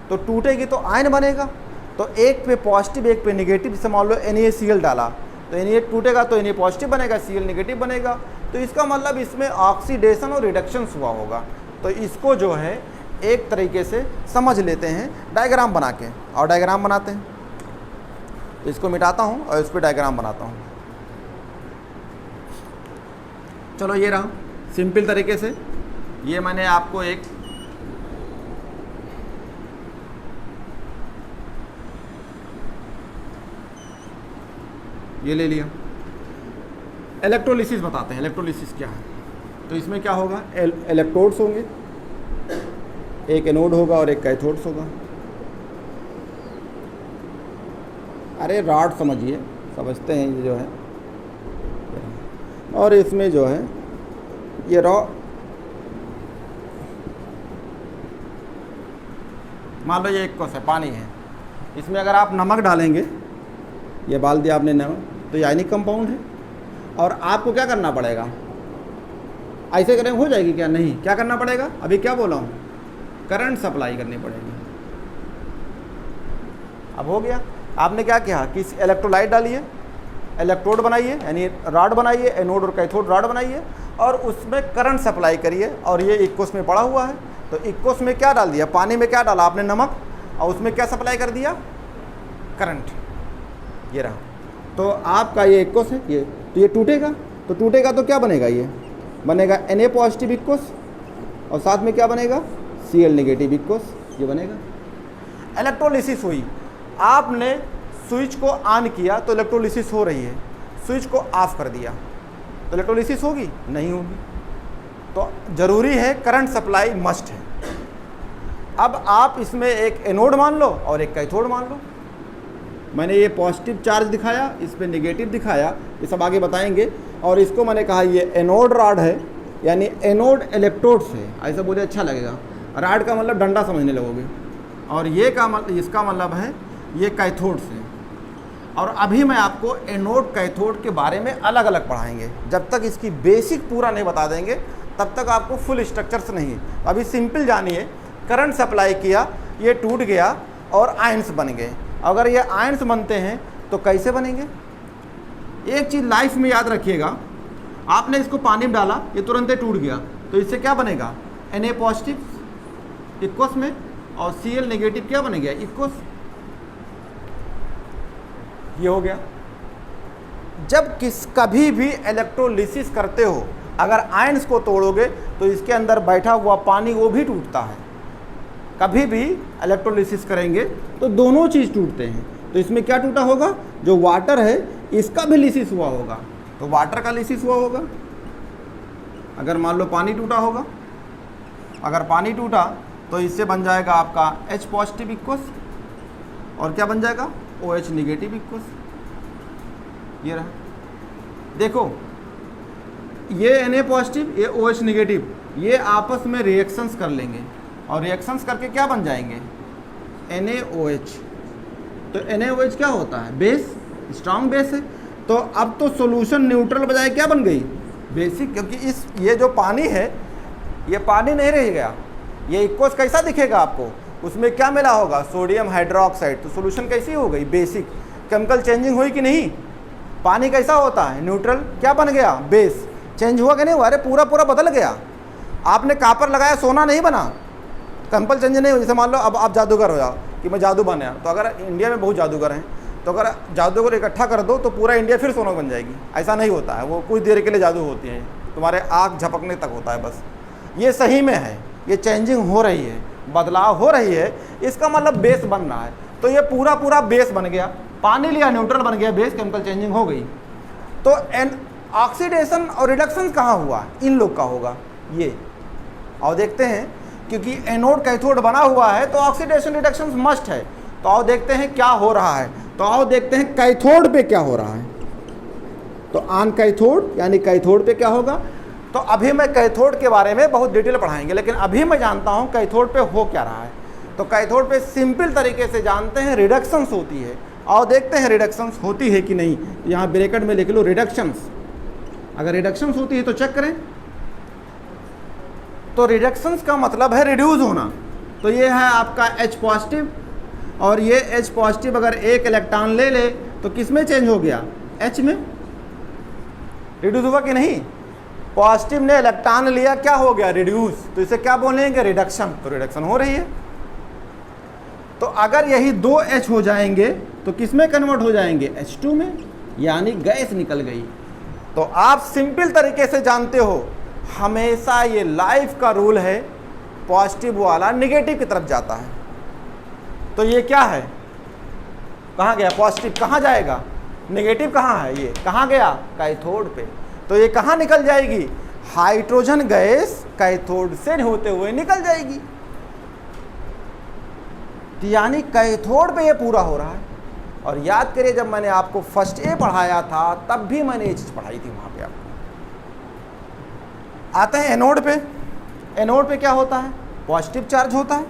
तो टूटेगी तो आयन बनेगा। तो एक पे पॉजिटिव एक पे नेगेटिव, जैसे मान लो NaCl डाला तो Na टूटेगा तो Na पॉजिटिव बनेगा, Cl नेगेटिव बनेगा। तो इसका मतलब इसमें ऑक्सीडेशन और रिडक्शन हुआ होगा। तो इसको जो है एक तरीके से समझ लेते हैं डायग्राम बना के, और डायग्राम बनाते हैं। तो इसको मिटाता हूँ और इस पर डायग्राम बनाता हूँ। चलो ये रहा सिंपल तरीके से, ये मैंने आपको एक ये ले लिया। इलेक्ट्रोलिसिस बताते हैं, इलेक्ट्रोलिसिस क्या है। तो इसमें क्या होगा, इलेक्ट्रोड्स होंगे, एक एनोड होगा और एक कैथोड्स होगा। अरे रॉड समझिए, समझते हैं ये जो है, और इसमें जो है ये मान लो ये एक कोस है, पानी है, इसमें अगर आप नमक डालेंगे, ये डाल दिया आपने नमक, तो ये आयनिक कंपाउंड है। और आपको क्या करना पड़ेगा, ऐसे करें हो जाएगी क्या, नहीं, क्या करना पड़ेगा, अभी क्या बोला हूँ, करंट सप्लाई करनी पड़ेगी। अब हो गया, आपने क्या किया कि इलेक्ट्रोलाइट डालिए, इलेक्ट्रोड बनाइए, यानी रॉड बनाइए, एनोड और कैथोड रॉड बनाइए, और उसमें करंट सप्लाई करिए। और ये इक्वस में पड़ा हुआ है, तो इक्वस में क्या डाल दिया, पानी में क्या डाला आपने, नमक, और उसमें क्या सप्लाई कर दिया, करंट। ये रहा, तो आपका ये इक्वस है, ये तो ये टूटेगा, तो टूटेगा तो क्या बनेगा, ये बनेगा Na पॉजिटिव इक्वस, और साथ में क्या बनेगा, Cl नेगेटिव इक्वस, ये बनेगा। इलेक्ट्रोलिसिस हुई, आपने स्विच को ऑन किया तो इलेक्ट्रोलिसिस हो रही है, स्विच को ऑफ कर दिया तो इलेक्ट्रोलिसिस होगी, नहीं होगी। तो ज़रूरी है करंट सप्लाई मस्ट है। अब आप इसमें एक एनोड मान लो और एक कैथोड मान लो। मैंने ये पॉजिटिव चार्ज दिखाया, इस पर नेगेटिव दिखाया, ये सब आगे बताएंगे। और इसको मैंने कहा ये एनोड रॉड है, यानी एनोड इलेक्ट्रोड्स है, ऐसा बोले अच्छा लगेगा। रॉड का मतलब डंडा समझने लगोगे, और ये का मतलब, इसका मतलब है ये कैथोड्स है। और अभी मैं आपको एनोड कैथोड के बारे में अलग अलग पढ़ाएंगे। जब तक इसकी बेसिक पूरा नहीं बता देंगे तब तक आपको फुल स्ट्रक्चर्स नहीं। अभी सिंपल जानिए, करंट सप्लाई किया ये टूट गया और आयंस बन गए। अगर ये आयंस बनते हैं तो कैसे बनेंगे? एक चीज़ लाइफ में याद रखिएगा, आपने इसको पानी में डाला, ये तुरंत ही टूट गया, तो इससे क्या बनेगा? Na पॉजिटिव इक्वस में और Cl नेगेटिव क्या बनेगा? इक्वस। ये हो गया। जब कभी भी इलेक्ट्रोलिसिस करते हो, अगर आयंस को तोड़ोगे तो इसके अंदर बैठा हुआ पानी वो भी टूटता है। कभी भी इलेक्ट्रोलिसिस करेंगे तो दोनों चीज़ टूटते हैं। तो इसमें क्या टूटा होगा? जो वाटर है इसका भी लिसिस हुआ होगा, तो वाटर का लिसिस हुआ होगा। अगर मान लो पानी टूटा होगा, अगर पानी टूटा तो इससे बन जाएगा आपका H पॉजिटिव इक्वस, और क्या बन जाएगा? OH negative equals. ये रहा, देखो ये Na पॉजिटिव, ये OH निगेटिव, ये आपस में रिएक्शंस कर लेंगे और रिएक्शंस करके क्या बन जाएंगे? NaOH। तो NaOH क्या होता है? बेस, स्ट्रॉन्ग बेस है। तो अब तो सॉल्यूशन न्यूट्रल बजाय क्या बन गई? बेसिक, क्योंकि ये जो पानी है ये पानी नहीं रह गया। ये इक्वस कैसा दिखेगा आपको? उसमें क्या मिला होगा? Sodium hydroxide. तो सॉल्यूशन कैसी हो गई? बेसिक। केमिकल चेंजिंग हुई कि नहीं? पानी कैसा होता है? न्यूट्रल। क्या बन गया? बेस। चेंज हुआ कि नहीं हुआ? अरे पूरा पूरा बदल गया। आपने कापर लगाया, सोना नहीं बना, केमिकल चेंज नहीं हुआ। जैसे मान लो अब आप जादूगर हो जाओ कि मैं जादू बना, तो अगर इंडिया में बहुत जादूगर हैं, तो अगर जादूगर इकट्ठा कर दो तो पूरा इंडिया फिर सोना बन जाएगी। ऐसा नहीं होता है, वो कुछ देर के लिए जादू होती है, तुम्हारे आँख झपकने तक होता है बस। ये सही में है, ये चेंजिंग हो रही है, बदलाव हो रही है, इसका मतलब बेस बन रहा है। तो ये पूरा पूरा बेस बन गया, पानी लिया न्यूट्रल बन गया, बेस, केमिकल चेंजिंग हो गई। तो ऑक्सीडेशन और रिडक्शन कहाँ हुआ? इन लोग का होगा ये। और देखते हैं, क्योंकि एनोड कैथोड बना हुआ है तो ऑक्सीडेशन रिडक्शन मस्ट है। तो आओ देखते हैं क्या हो रहा है। तो आओ देखते हैं कैथोड पे क्या हो रहा है। तो ऑन कैथोड यानी कैथोड पे क्या होगा? तो अभी मैं कैथोड के बारे में बहुत डिटेल पढ़ाएंगे, लेकिन अभी मैं जानता हूँ कैथोड पे हो क्या रहा है। तो कैथोड पे सिंपल तरीके से जानते हैं रिडक्शंस होती है। और देखते हैं रिडक्शंस होती है कि नहीं। यहाँ ब्रैकेट में लिख लो रिडक्शंस। अगर रिडक्शंस होती है तो चेक करें। तो रिडक्शंस का मतलब है रिड्यूस होना। तो ये है आपका H पॉजिटिव, और ये H पॉजिटिव अगर एक इलेक्ट्रॉन ले ले तो किस में चेंज हो गया? H में। रिड्यूस हुआ कि नहीं? पॉजिटिव ने इलेक्ट्रॉन लिया, क्या हो गया? रिड्यूस। तो इसे क्या बोलेंगे? रिडक्शन। तो रिडक्शन हो रही है। तो अगर यही दो H हो जाएंगे तो किस में कन्वर्ट हो जाएंगे? H2 में, यानी गैस निकल गई। तो आप सिंपल तरीके से जानते हो, हमेशा ये लाइफ का रूल है, पॉजिटिव वाला नेगेटिव की तरफ जाता है। तो ये क्या है? कहाँ गया? पॉजिटिव कहाँ जाएगा? नेगेटिव कहाँ है? ये कहाँ गया? कैथोड पे। तो ये कहाँ निकल जाएगी? हाइड्रोजन गैस कैथोड से होते हुए निकल जाएगी। तो यानी कैथोड पे ये पूरा हो रहा है। और याद करिए, जब मैंने आपको फर्स्ट ए पढ़ाया था तब भी मैंने ये चीज़ पढ़ाई थी वहाँ पे। आपको आते हैं एनोड पे। एनोड पे क्या होता है? पॉजिटिव चार्ज होता है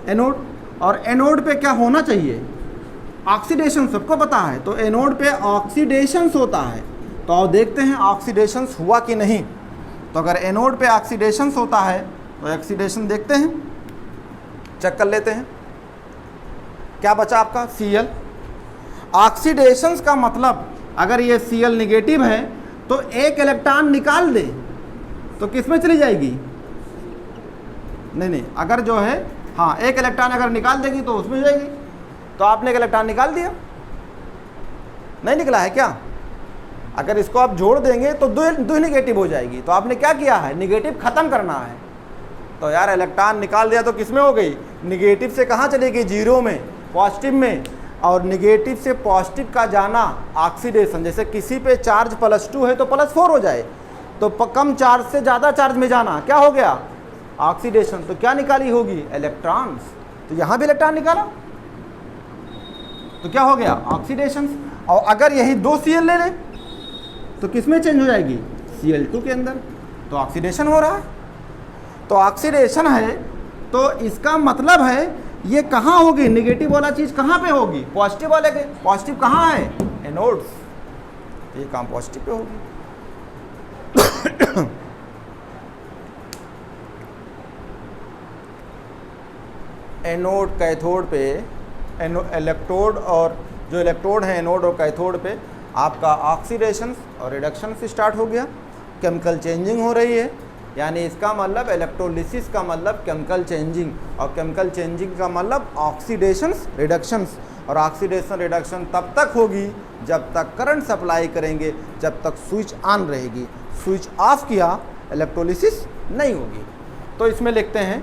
एनोड। और एनोड पे क्या होना चाहिए? ऑक्सीडेशन, सबको पता है। तो एनोड पे ऑक्सीडेशंस होता है। तो आओ देखते हैं ऑक्सीडेशंस हुआ कि नहीं। तो अगर एनोड पे ऑक्सीडेशंस होता है तो ऑक्सीडेशन देखते हैं, चेक कर लेते हैं। क्या बचा आपका? Cl। ऑक्सीडेशंस का मतलब अगर ये Cl निगेटिव है तो एक इलेक्ट्रॉन निकाल दे तो किस में चली जाएगी? नहीं, अगर जो है, हाँ, एक इलेक्ट्रॉन अगर निकाल देगी तो उसमें जाएगी। तो आपने एक इलेक्ट्रॉन निकाल दिया, नहीं निकला है क्या? अगर इसको आप जोड़ देंगे तो दो निगेटिव हो जाएगी। तो आपने क्या किया है? निगेटिव खत्म करना है। तो यार इलेक्ट्रॉन निकाल दिया तो किस में हो गई? निगेटिव से कहाँ चली गई? जीरो में, पॉजिटिव में। और निगेटिव से पॉजिटिव का जाना ऑक्सीडेशन। जैसे किसी पे चार्ज +2 है तो +4 हो जाए, तो कम चार्ज से ज़्यादा चार्ज में जाना क्या हो गया? ऑक्सीडेशन। तो क्या निकाली होगी? इलेक्ट्रॉन्स। तो यहाँ भी इलेक्ट्रॉन निकाला तो क्या हो गया? ऑक्सीडेशन। और अगर यही दो Cl ले ले तो किस में चेंज हो जाएगी? Cl2 के अंदर। तो ऑक्सीडेशन हो रहा है। तो ऑक्सीडेशन है, तो इसका मतलब है ये कहाँ होगी? निगेटिव वाला चीज़ कहाँ पे होगी? पॉजिटिव वाले के। पॉजिटिव कहाँ है? एनोड्स। ये काम पॉजिटिव पे होगी। एनोड कैथोड पे इलेक्ट्रोड और जो इलेक्ट्रोड है एनोड और कैथोड पे आपका ऑक्सीडेशन और रिडक्शन से स्टार्ट हो गया, केमिकल चेंजिंग हो रही है, यानी इसका मतलब इलेक्ट्रोलिसिस का मतलब केमिकल चेंजिंग, और केमिकल चेंजिंग का मतलब ऑक्सीडेशंस रिडक्शंस, और ऑक्सीडेशन रिडक्शन तब तक होगी जब तक करंट सप्लाई करेंगे, जब तक स्विच ऑन रहेगी। स्विच ऑफ किया इलेक्ट्रोलिसिस नहीं होगी। तो इसमें लिखते हैं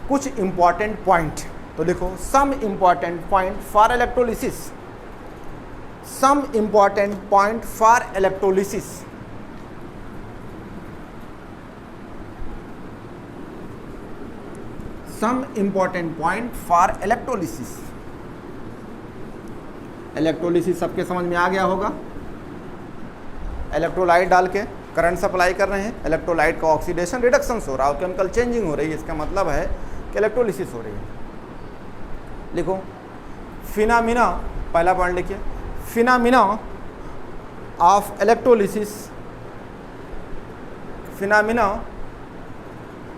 कुछ इम्पॉर्टेंट पॉइंट, तो लिखो some important point for electrolysis, some important point for electrolysis. Some important point for electrolysis. Electrolysis सबके समझ में आ गया होगा। इलेक्ट्रोलाइट डाल के करंट सप्लाई कर रहे हैं, इलेक्ट्रोलाइट का ऑक्सीडेशन रिडक्शन हो रहा है और केमिकल चेंजिंग हो रही है, इसका मतलब है कि इलेक्ट्रोलिसिस हो रही है। लिखो फिनामिना, पहला पॉइंट लिखिए, phenomena of electrolysis, phenomena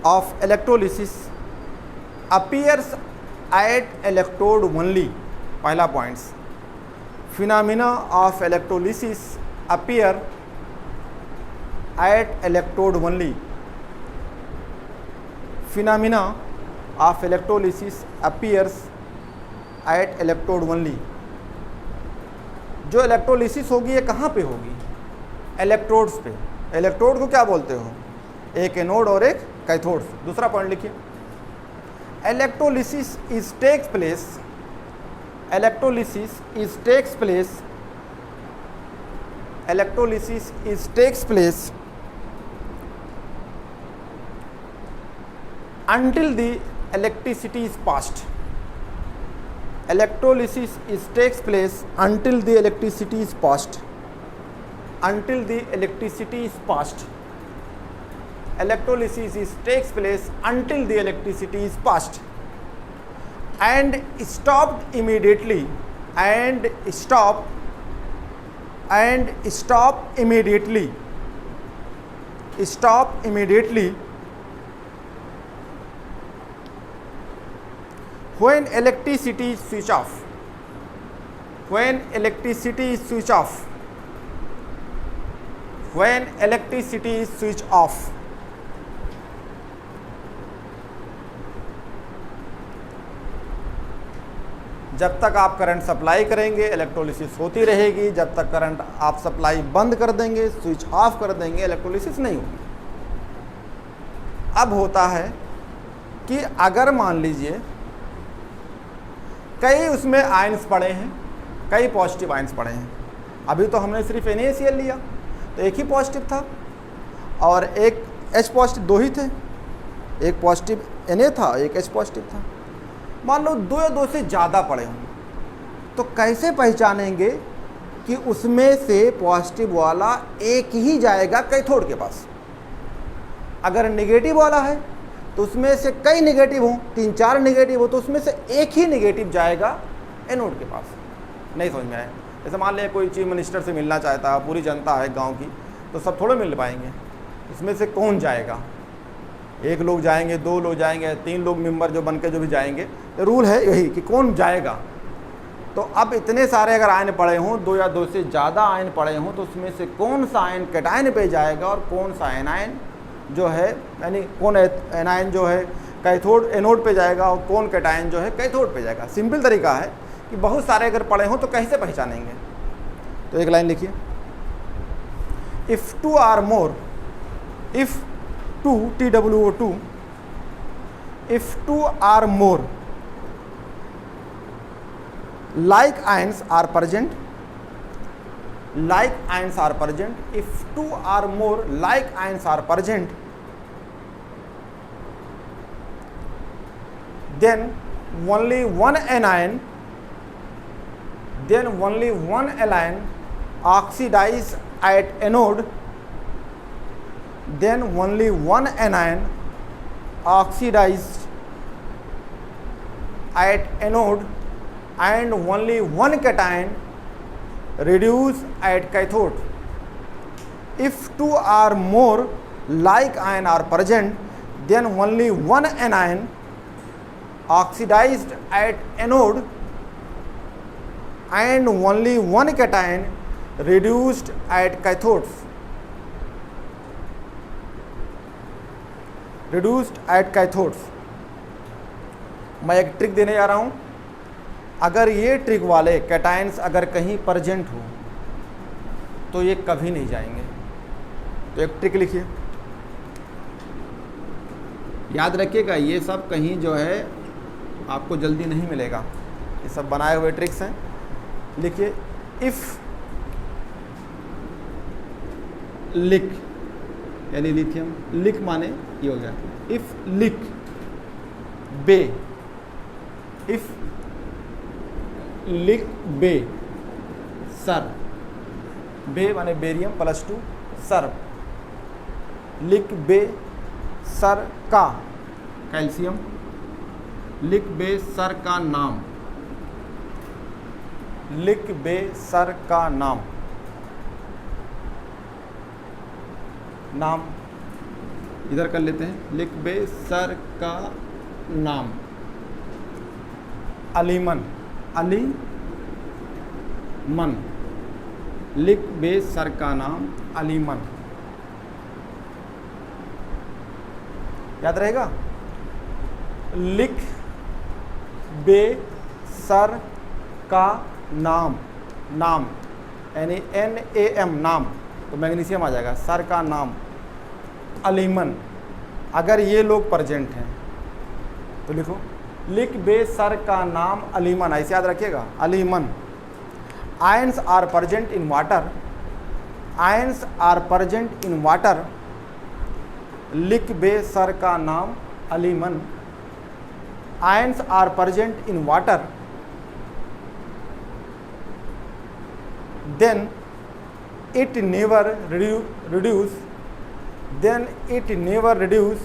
of electrolysis appears at electrode only. पहला points, phenomena of electrolysis appear at electrode only. Phenomena of electrolysis appears at electrode only. जो इलेक्ट्रोलिसिस होगी ये कहाँ पे होगी? इलेक्ट्रोड्स पे। इलेक्ट्रोड को क्या बोलते हो? एक एनोड और एक कैथोड। दूसरा पॉइंट लिखिए, electrolysis is takes place, electrolysis is takes place, electrolysis is takes place until the electricity is passed. Electrolysis is takes place until the electricity is passed. Until the electricity is passed. Electrolysis is takes place until the electricity is passed and stopped immediately, and stop immediately, stop immediately when electricity is switch off, when electricity is switch off, when electricity is switch off। जब तक आप करंट सप्लाई करेंगे इलेक्ट्रोलिसिस होती रहेगी, जब तक करंट आप सप्लाई बंद कर देंगे, स्विच ऑफ कर देंगे, इलेक्ट्रोलिसिस नहीं होगी। अब होता है कि अगर मान लीजिए कई उसमें आयंस पड़े हैं, कई पॉजिटिव आयंस पड़े हैं, अभी तो हमने सिर्फ NaCl लिया तो एक ही पॉजिटिव था और एक H पॉजिटिव, दो ही थे, एक पॉजिटिव Na था, एक H पॉजिटिव था। मान लो दो या दो से ज़्यादा पड़े हों, तो कैसे पहचानेंगे कि उसमें से पॉजिटिव वाला एक ही जाएगा कैथोड के पास? अगर नेगेटिव वाला है तो उसमें से कई नेगेटिव हों, 3-4 नेगेटिव हो, तो उसमें से एक ही नेगेटिव जाएगा एनोड के पास। नहीं समझ में आया? जैसे मान लिया कोई चीफ मिनिस्टर से मिलना चाहता है, पूरी जनता है गांव की, तो सब थोड़े मिल पाएंगे, इसमें से कौन जाएगा? एक लोग जाएंगे, 2 लोग जाएंगे, 3 लोग मेंबर जो बन के जो भी जाएंगे, तो रूल है यही कि कौन जाएगा। तो अब इतने सारे अगर आयन पड़े हों, 2 या 2 से ज़्यादा आयन पड़े हों, तो उसमें से कौन सा आयन कैटायन पे जाएगा और कौन सा एनायन जो है, यानी कौन एनायन जो है कैथोड एनोड पे जाएगा और कौन कैटायन जो है कैथोड पे जाएगा। सिंपल तरीका है कि बहुत सारे अगर पड़े हों तो कैसे पहचानेंगे? तो एक लाइन लिखिए, if 2 are more, if 2 TWO2, if 2 are more like ions are present, like ions are present, if 2 or more like ions are present, then only one anion, then only one anion oxidize at anode, then only one anion oxidized at anode and only one cation reduce at cathode. If 2 or more like ion are present, then only one anion oxidized at anode and only one cation reduced at cathodes. Reduced at cathodes. मैं एक ट्रिक देने जा रहा हूँ. अगर ये ट्रिक वाले कैटायंस अगर कहीं प्रेजेंट हो तो ये कभी नहीं जाएंगे. तो एक ट्रिक लिखिए, याद रखिएगा, ये सब कहीं जो है आपको जल्दी नहीं मिलेगा. ये सब बनाए हुए ट्रिक्स हैं. लिखिए, इफ़ लिक यानी लिथियम, लिक माने ये हो गया. इफ़ लिक बे, इफ़ लिक बे सर, बे माने बेरियम +2 सर, लिक बे सर का कैल्शियम, लिक बे सर का नाम, लिक बे सर का नाम, नाम इधर कर लेते हैं. लिक बे सर का नाम अलीमन, अलीमन, लिक बे सर का नाम अलीमन. याद रहेगा. लिक बे सर का नाम, नाम यानी NAM नाम, तो मैग्नीशियम आ जाएगा. सर का नाम अलीमन. अगर ये लोग प्रेजेंट हैं तो लिखो, लिक बे सर का नाम अलीमन. ऐसे याद रखिएगा, अलीमन. Ions are present in water, ions are present in water, लिक बे सर का नाम अलीमन. Ions are present in water, then it never reduce, then it never reduce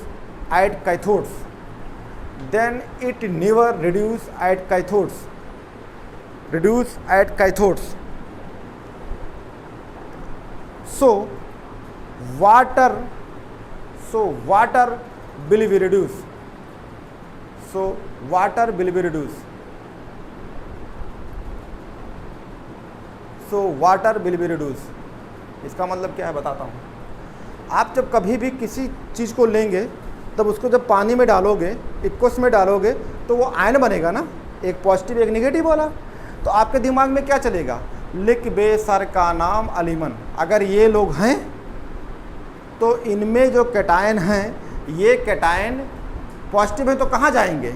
at cathodes, then it never reduce at cathodes, reduce at cathodes. So water will be reduced, so water will be reduced, so water will be reduce. इसका मतलब क्या है बताता हूँ. आप जब कभी भी किसी चीज़ को लेंगे तब उसको जब पानी में डालोगे, इक्वस में डालोगे, तो वो आयन बनेगा ना, एक पॉजिटिव एक नेगेटिव वाला. तो आपके दिमाग में क्या चलेगा, लिक बे सर का नाम अलीमन. अगर ये लोग हैं तो इनमें जो कैटायन हैं, ये कैटायन पॉजिटिव है तो कहाँ जाएंगे,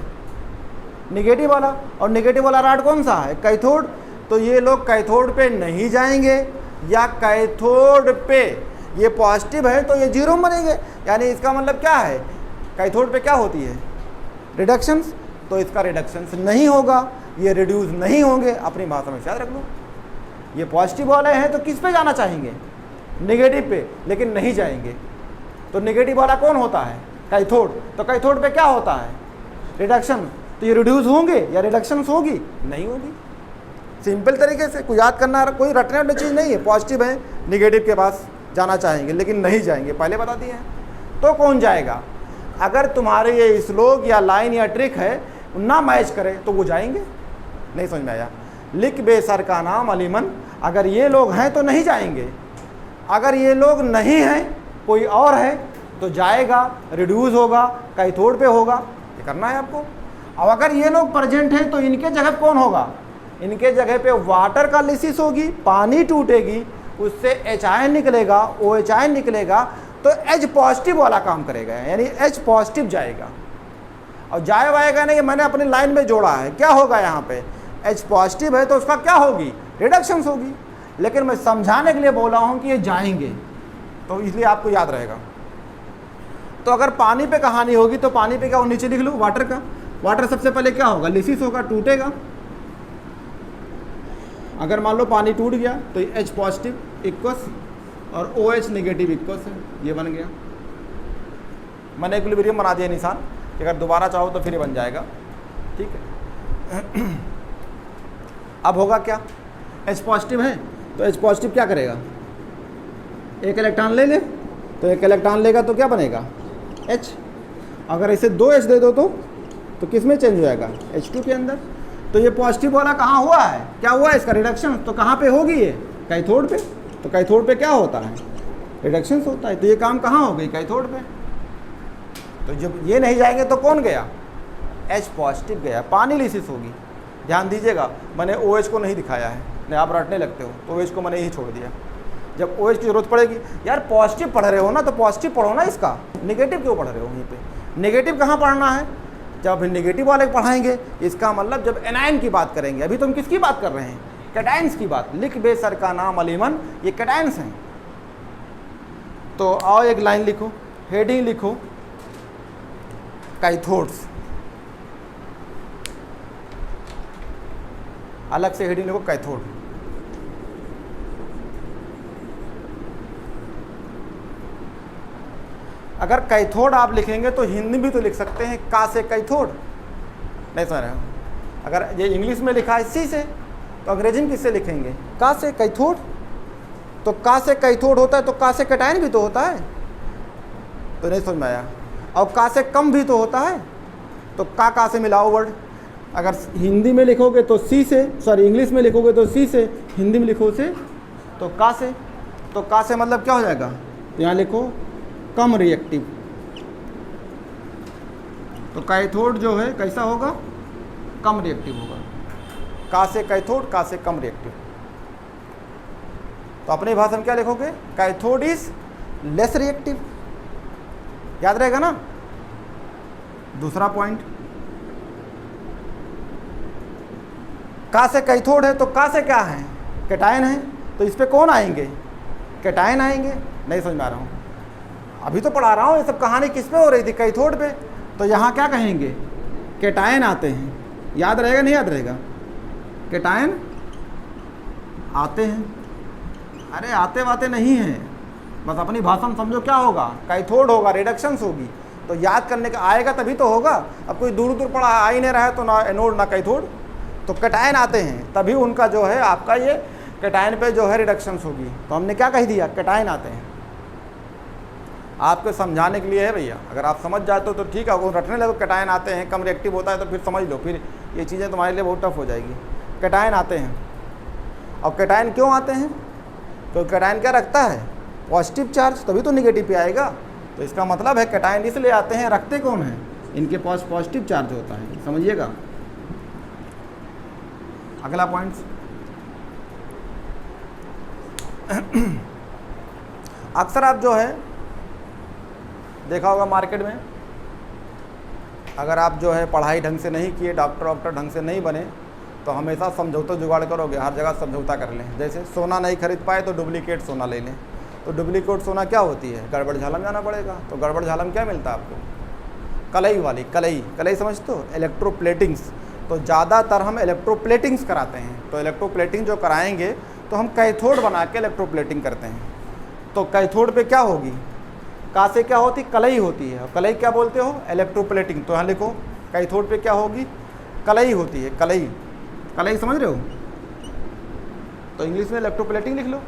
नेगेटिव वाला. और नेगेटिव वाला रॉड कौन सा है, कैथोड. तो ये लोग कैथोड पे नहीं जाएंगे, या कैथोड पे ये पॉजिटिव है तो ये जीरो बनेंगे. यानी इसका मतलब क्या है, कैथोड पे क्या होती है, रिडक्शंस. तो इसका रिडक्शंस नहीं होगा, ये रिड्यूस नहीं होंगे. अपनी भाषा में याद रख लो, ये पॉजिटिव वाले हैं तो किस पे जाना चाहेंगे, नेगेटिव पे, लेकिन नहीं जाएंगे. तो नेगेटिव वाला कौन होता है, कैथोड. तो कैथोड पे क्या होता है, रिडक्शन. तो ये रिड्यूस होंगे या रिडक्शंस होगी, नहीं होगी. सिंपल तरीके से कोई याद करना, कोई रटने वाली चीज़ नहीं है. पॉजिटिव है, नेगेटिव के पास जाना चाहेंगे लेकिन नहीं जाएंगे, पहले बता दिए हैं. तो कौन जाएगा, अगर तुम्हारे ये श्लोक या लाइन या ट्रिक है ना मैच करे तो वो जाएंगे. नहीं समझ में आया. लिक बे सर का नाम अलीमन. अगर ये लोग हैं तो नहीं जाएंगे, अगर ये लोग नहीं हैं कोई और है तो जाएगा, रिड्यूस होगा, कैथोड पे होगा. ये करना है आपको. अब अगर ये लोग प्रेजेंट हैं तो इनके जगह कौन होगा, इनके जगह पे वाटर का लिसिस होगी, पानी टूटेगी, उससे H आयन निकलेगा, OH आयन निकलेगा, तो H पॉजिटिव वाला काम करेगा, यानी H पॉजिटिव जाएगा. और जाएगा नहीं, मैंने अपनी लाइन में जोड़ा है. क्या होगा यहाँ पे, H पॉजिटिव है तो उसका क्या होगी, रिडक्शंस होगी. लेकिन मैं समझाने के लिए बोला हूँ कि ये जाएंगे, तो इसलिए आपको याद रहेगा. तो अगर पानी पे कहानी होगी तो पानी पे क्या हो, नीचे लिख लो वाटर का. वाटर सबसे पहले क्या होगा, लिसिस होगा, टूटेगा. अगर मान लो पानी टूट गया तो H पॉजिटिव इक्वस और OH नेगेटिव इक्वस है, ये बन गया. मैंने इक्विलिब्रियम बना दिया निशान, कि अगर दोबारा चाहो तो फिर ये बन जाएगा. ठीक है. अब होगा क्या, H पॉजिटिव है तो H पॉजिटिव क्या करेगा, एक इलेक्ट्रॉन ले ले, तो एक इलेक्ट्रॉन लेगा तो क्या बनेगा, H. अगर इसे 2H दे दो तो तो किस में चेंज हो जाएगा, H2 के अंदर। तो ये पॉजिटिव वाला कहाँ हुआ है, क्या हुआ है इसका रिडक्शन, तो कहाँ पे होगी ये, कैथोड पे। तो कैथोड पे क्या होता है, रिडक्शन होता है। तो ये काम कहाँ हो गई, कैथोड पे। तो जब ये नहीं जाएंगे तो कौन गया, H पॉजिटिव गया, पानी लिसिस होगी। ध्यान दीजिएगा, मैंने OH को नहीं दिखाया है, नहीं आप रटने लगते हो, तो OH को मैंने यही छोड़ दिया। जब OH की जरूरत पड़ेगी, यार पॉजिटिव पढ़ रहे हो ना तो पॉजिटिव पढ़ो ना, इसका नेगेटिव क्यों पढ़ रहे हो। यहीं पे नेगेटिव कहाँ पढ़ना है, जब नेगेटिव वाले पढ़ाएंगे, इसका मतलब जब एनायन की बात करेंगे। अभी तो हम किसकी बात कर रहे हैं, कैटायंस की बात। लिख बे सर का नाम अलीमन, ये कैटायंस हैं। तो आओ एक लाइन लिखो, हेडिंग लिखो, कैथोड्स, अलग से हेडिंग लिखो कैथोड। अगर कैथोड आप लिखेंगे तो हिंदी भी तो लिख सकते हैं, का से कैथोड, नहीं समझ रहे हो। अगर ये इंग्लिश में लिखा है सी से, तो अंग्रेजी में किससे लिखेंगे, का से कैथोड। तो का से कैथोड होता है तो का से कैटायन भी तो होता है, तो नहीं समझ में आया। और का से कम भी तो होता है, तो का से मिलाओ वर्ड। अगर हिंदी में लिखोगे तो सी से, सॉरी इंग्लिश में लिखोगे तो सी से, हिंदी में लिखो से तो का से। तो का से मतलब क्या हो जाएगा, तो यहाँ लिखो कम रिएक्टिव। तो कैथोड जो है कैसा होगा, कम रिएक्टिव होगा। का से कैथोड, का से कम रिएक्टिव। तो अपनी भाषा में क्या लिखोगे, कैथोड इज लेस रिएक्टिव, याद रहेगा ना। दूसरा पॉइंट, का से कैथोड है तो का से क्या है, कैटायन है, तो इस पे कौन आएंगे, कैटायन आएंगे। नहीं समझ में आ रहा हूँ, अभी तो पढ़ा रहा हूँ। ये सब कहानी किस पे हो रही थी, कैथोड पे। तो यहाँ क्या कहेंगे, कैटायन आते हैं, याद रहेगा नहीं याद रहेगा, कैटायन आते हैं। अरे आते वाते नहीं हैं, बस अपनी भाषा में समझो क्या होगा, कैथोड होगा, रिडक्शंस होगी। तो याद करने का आएगा तभी तो होगा। अब कोई दूर दूर पढ़ा आ ही नहीं रहा है तो ना एनोड ना कैथोड। तो कैटायन आते हैं तभी उनका जो है आपका ये कैटायन पे जो है रिडक्शंस होगी। तो हमने क्या कह दिया, कैटायन आते हैं। आपको समझाने के लिए है भैया, अगर आप समझ जाते हो तो ठीक है। अगर रटने लगो कैटायन आते हैं, कम रिएक्टिव होता है, तो फिर समझ लो, फिर ये चीज़ें तुम्हारे लिए बहुत टफ हो जाएगी। कैटायन आते हैं। अब कैटायन क्यों आते हैं, तो कैटायन क्या रखता है, पॉजिटिव चार्ज, तभी तो निगेटिव पे आएगा। तो इसका मतलब है कैटायन इसलिए आते हैं, रखते कौन हैं, इनके पास पॉजिटिव चार्ज होता है, समझिएगा। अगला पॉइंट, अक्सर आप जो है देखा होगा मार्केट में, अगर आप जो है पढ़ाई ढंग से नहीं किए, डॉक्टर ढंग से नहीं बने, तो हमेशा समझौता जुगाड़ करोगे, हर जगह समझौता कर लें। जैसे सोना नहीं खरीद पाए तो डुप्लीकेट सोना ले लें। तो डुप्लीकेट सोना क्या होती है, गड़बड़ झालम जाना पड़ेगा। तो गड़बड़ झालम क्या मिलता है आपको, कलई वाली, कलई समझते हो, इलेक्ट्रोप्लेटिंग्स। तो ज़्यादातर हम इलेक्ट्रोप्लेटिंग्स कराते हैं। तो इलेक्ट्रोप्लेटिंग जो कराएंगे तो हम कैथोड बना के इलेक्ट्रोप्लेटिंग करते हैं। तो कैथोड पे क्या होगी, का से क्या होती, कलई होती है। कलई क्या बोलते हो, इलेक्ट्रोप्लेटिंग। तो यहाँ लिखो कैथोड पे क्या होगी, कलई होती है, कलई। कलई समझ रहे हो, तो इंग्लिश में इलेक्ट्रोप्लेटिंग लिख लो,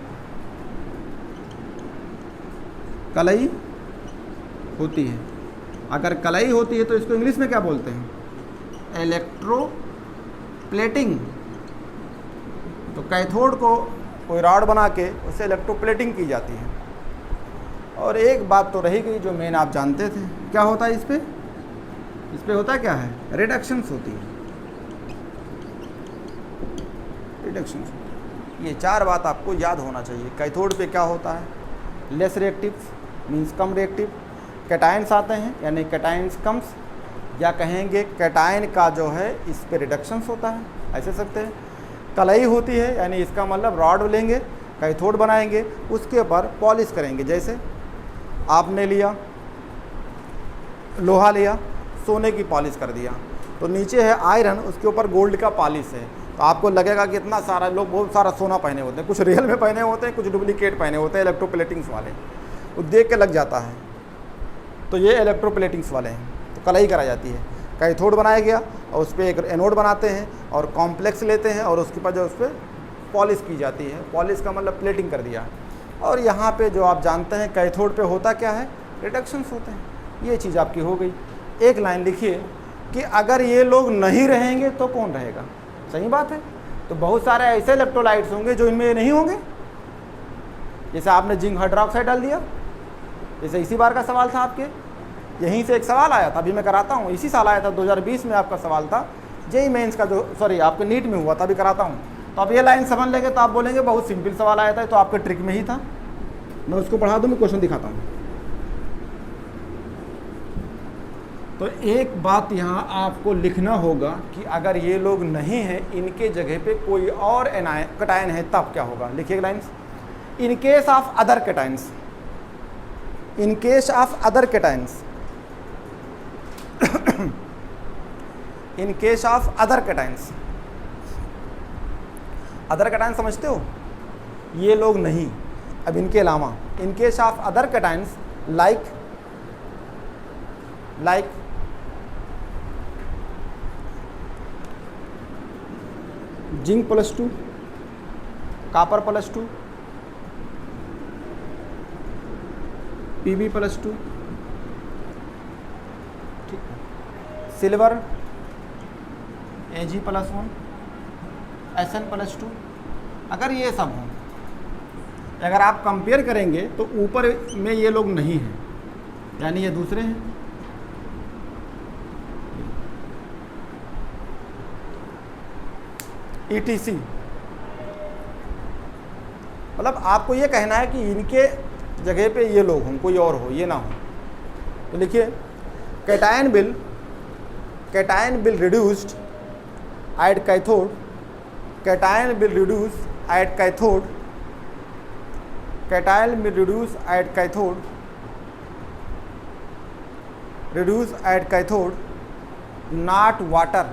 कलई होती है। अगर कलई होती है तो इसको इंग्लिश में क्या बोलते हैं, इलेक्ट्रोप्लेटिंग। तो कैथोड को कोई रॉड बना के उससे इलेक्ट्रोप्लेटिंग की जाती है। और एक बात तो रही गई जो मेन आप जानते थे, क्या होता है इस पे होता क्या है, रिडक्शंस होती है, रिडक्शंस। ये चार बात आपको याद होना चाहिए। कैथोड पे क्या होता है, लेस रिएक्टिव मीन्स कम रिएक्टिव। कैटायंस आते हैं यानी कैटायंस कम्स, या कहेंगे कैटायन का जो है इस पे रिडक्शंस होता है, ऐसे सकते हैं। कलई होती है यानी इसका मतलब रॉड लेंगे, कैथोड बनाएंगे, उसके ऊपर पॉलिश करेंगे। जैसे आपने लिया लोहा, लिया सोने की पॉलिश कर दिया, तो नीचे है आयरन, उसके ऊपर गोल्ड का पॉलिश है। तो आपको लगेगा कि इतना सारा लोग बहुत सारा सोना पहने होते हैं, कुछ रियल में पहने होते हैं, कुछ डुप्लीकेट पहने होते हैं इलेक्ट्रोप्लेटिंग्स वाले, वो देख के लग जाता है। तो ये इलेक्ट्रोप्लेटिंग्स वाले हैं। तो कलई कराई जाती है, कैथोड बनाया गया और उस पर एक एनोड बनाते हैं और कॉम्प्लेक्स लेते हैं और उसके बाद जो उस पर पॉलिश की जाती है। पॉलिश का मतलब प्लेटिंग कर दिया। और यहाँ पे जो आप जानते हैं कैथोड पे होता क्या है, रिडक्शंस होते हैं। ये चीज़ आपकी हो गई। एक लाइन लिखिए, कि अगर ये लोग नहीं रहेंगे तो कौन रहेगा। सही बात है। तो बहुत सारे ऐसे इलेक्ट्रोलाइट्स होंगे जो इनमें नहीं होंगे। जैसे आपने जिंक हाइड्रोक्साइड डाल दिया, जैसे इसी बार का सवाल था आपके, यहीं से एक सवाल आया था, अभी मैं कराता हूँ, इसी साल आया था 2020 में आपका सवाल था, जेईई मेंस का, जो सॉरी आपके नीट में हुआ था, अभी कराता हूँ। तो आप ये लाइन समझ लेंगे तो आप बोलेंगे बहुत सिंपल सवाल आया था, तो आपके ट्रिक में ही था। मैं उसको पढ़ा दूँ, मैं क्वेश्चन दिखाता हूँ। तो एक बात यहाँ आपको लिखना होगा कि अगर ये लोग नहीं हैं, इनके जगह पे कोई और कटायन है, तब क्या होगा। लिखिए lines. In case of other cations, in case of other cations, in case of other cations, other cation समझते हो, ये लोग नहीं, अब इनके अलावा, in case of other cations like zinc +2, copper +2, Pb +2, ठीक, सिल्वर Ag+1, Sn +2, अगर ये सब हों, अगर आप कंपेयर करेंगे तो ऊपर में ये लोग नहीं हैं, यानी ये दूसरे हैं। ETC मतलब आपको ये कहना है कि इनके जगह पे ये लोग हों, कोई और हो, ये ना हो। तो लिखिए cation will reduced at cathode, cation will reduce at cathode, cation will reduce at cathode, reduce at cathode not water,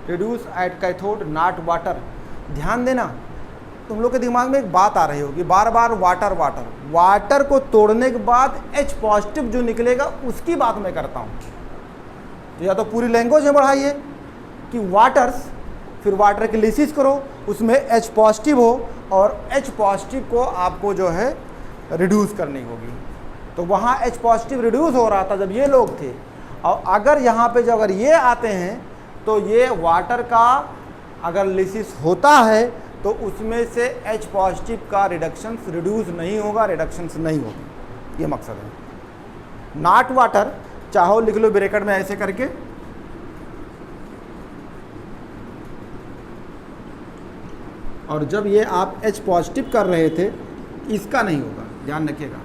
reduce at cathode not water. ध्यान देना, तुम लोग के दिमाग में एक बात आ रही होगी बार बार, वाटर वाटर, वाटर को तोड़ने के बाद H+ जो निकलेगा उसकी बात मैं करता हूँ। तो या तो पूरी लैंग्वेज में बढ़ाइए कि वाटर्स, फिर वाटर की लिसिस करो, उसमें H+ हो, और H+ को आपको जो है रिड्यूस करनी होगी। तो वहाँ H+ रिड्यूस हो रहा था जब ये लोग थे, और अगर यहाँ पे जो अगर ये आते हैं तो ये वाटर का अगर लिसिस होता है तो उसमें से H+ का रिडक्शंस रिड्यूस नहीं होगा, रिडक्शंस नहीं होगी, ये मकसद है। नॉट वाटर चाहो लिख लो ब्रैकेट में ऐसे करके, और जब ये आप H+ कर रहे थे इसका नहीं होगा, ध्यान रखिएगा।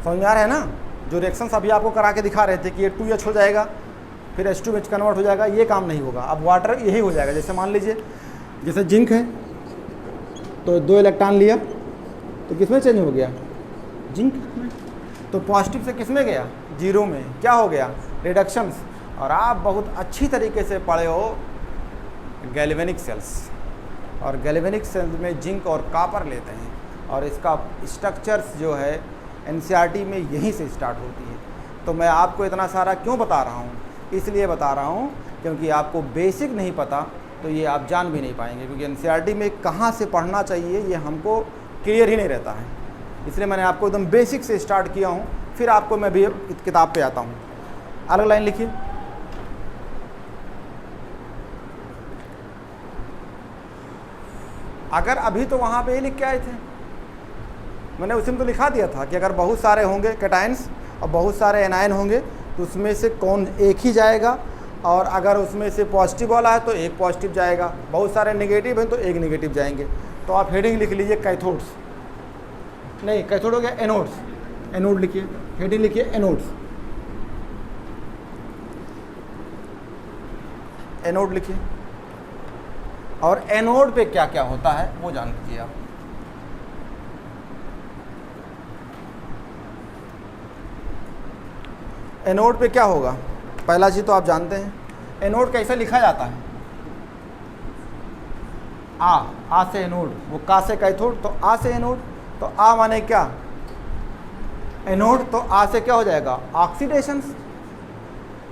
समझ में आ रहा है ना। जो रिएक्शंस अभी आपको करा के दिखा रहे थे कि ये 2H हो जाएगा फिर H2 में कन्वर्ट हो जाएगा, ये काम नहीं होगा। अब वाटर यही हो जाएगा। जैसे मान लीजिए जैसे जिंक है तो 2 इलेक्ट्रॉन लिया तो किस में चेंज हो गया, जिंक में। तो पॉजिटिव से किस में गया, 0 में, क्या हो गया, रिडक्शंस। और आप बहुत अच्छी तरीके से पढ़े हो गैल्वेनिक सेल्स, और गैल्वेनिक सेल्स में जिंक और कॉपर लेते हैं, और इसका स्ट्रक्चर्स जो है NCERT में यहीं से स्टार्ट होती है। तो मैं आपको इतना सारा क्यों बता रहा हूँ, इसलिए बता रहा हूँ क्योंकि आपको बेसिक नहीं पता तो ये आप जान भी नहीं पाएंगे, क्योंकि NCERT में कहाँ से पढ़ना चाहिए ये हमको क्लियर ही नहीं रहता है। इसलिए मैंने आपको एकदम बेसिक से स्टार्ट किया हूँ, फिर आपको मैं भी किताब पे आता हूँ। अलग लाइन लिखिए, अगर अभी तो वहाँ पे ही लिख के आए थे, मैंने उसी में तो लिखा दिया था कि अगर बहुत सारे होंगे कैटायंस और बहुत सारे एनायन होंगे तो उसमें से कौन एक ही जाएगा, और अगर उसमें से पॉजिटिव वाला है तो एक पॉजिटिव जाएगा, बहुत सारे नेगेटिव हैं तो एक नेगेटिव जाएंगे। तो आप हेडिंग लिख लीजिए कैथोड्स, नहीं कैथोड हो गया एनोड्स, एनोड लिखिए, हेडिंग लिखिए एनोड्स, एनोड लिखिए। और एनोड पे क्या क्या होता है वो जान लीजिए आप। एनोड पे क्या होगा, पहला चीज़ तो आप जानते हैं एनोड कैसे लिखा जाता है, आ से एनोड, वो का से कैथोड, तो आ से एनोड। तो आ माने क्या, एनोड, तो आ से क्या हो जाएगा, ऑक्सीडेशन।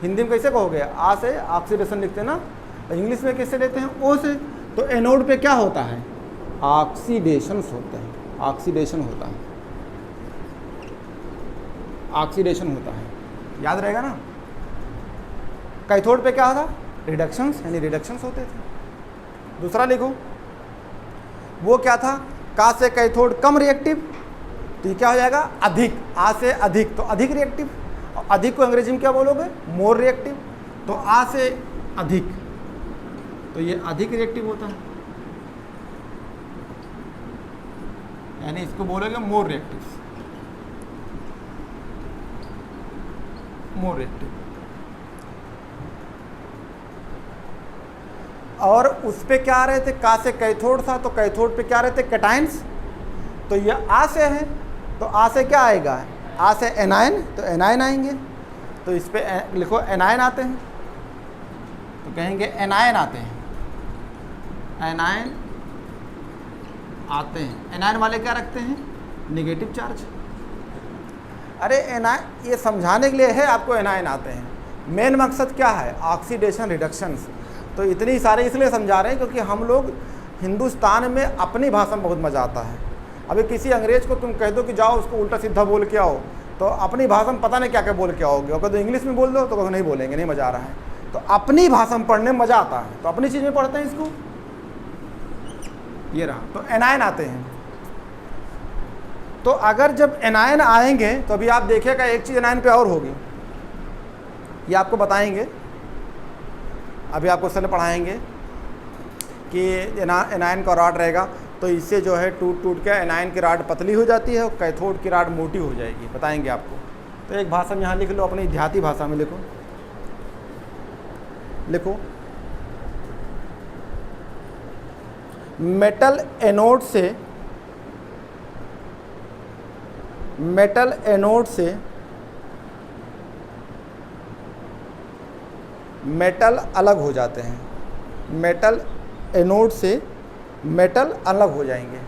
हिंदी में कैसे कहोगे, आ से ऑक्सीडेशन लिखते हैं ना, तो इंग्लिश में कैसे लेते हैं, ओ से। तो एनोड पे क्या होता है, ऑक्सीडेशन होते हैं, ऑक्सीडेशन होता है, ऑक्सीडेशन होता है, याद रहेगा ना। कैथोड पे क्या होता, रिडक्शंस, यानी रिडक्शंस होते थे। दूसरा लिखो, वो क्या था, का से कैथोड कम रिएक्टिव, तो ये क्या हो जाएगा, अधिक, आ से अधिक, तो अधिक रिएक्टिव। और अधिक को अंग्रेजी में क्या बोलोगे, मोर रिएक्टिव। तो आ से अधिक, तो ये अधिक रिएक्टिव होता है, यानी इसको बोलोगे मोर रिएक्टिव, मोर रिएक्टिव। और उस पे क्या आ रहे थे, का से कैथोड था, तो कैथोड पे क्या आ रहे थे, कैटायंस। तो ये आ से है, तो आ से क्या आएगा, आ से एनायन, तो एनायन आएंगे। तो इस पे लिखो एनायन आते हैं, तो कहेंगे एनायन आते हैं, एनायन आते हैं। एनायन वाले क्या रखते हैं, नेगेटिव चार्ज। अरे एनायन, ये समझाने के लिए है आपको, एनायन आते हैं। मेन मकसद क्या है, ऑक्सीडेशन रिडक्शंस। तो इतनी सारे इसलिए समझा रहे हैं क्योंकि हम लोग हिंदुस्तान में अपनी भाषा में बहुत मज़ा आता है। अभी किसी अंग्रेज को तुम कह दो कि जाओ उसको उल्टा सीधा बोल के आओ, तो अपनी भाषा में पता नहीं क्या क्या बोल के आओगे। और तो इंग्लिश में बोल दो तो नहीं बोलेंगे, नहीं मज़ा आ रहा है। तो अपनी भाषा में पढ़ने में मज़ा आता है, तो अपनी चीज़ में पढ़ते हैं इसको। ये रहा, तो एनायन आते हैं। तो अगर जब एनायन आएंगे तो अभी आप देखिएगा एक चीज़ एनायन पे और होगी, ये आपको बताएंगे, अभी आपको क्वेश्चन पढ़ाएंगे कि एनायन का रॉड रहेगा, तो इससे जो है टूट टूट के एनायन की राड पतली हो जाती है और कैथोड की राड मोटी हो जाएगी, बताएंगे आपको। तो एक भाषा में यहाँ लिख लो, अपनी देहाती भाषा में लिखो, लिखो मेटल एनोड से, मेटल एनोड से मेटल अलग हो जाते हैं, मेटल एनोड से मेटल अलग हो जाएंगे।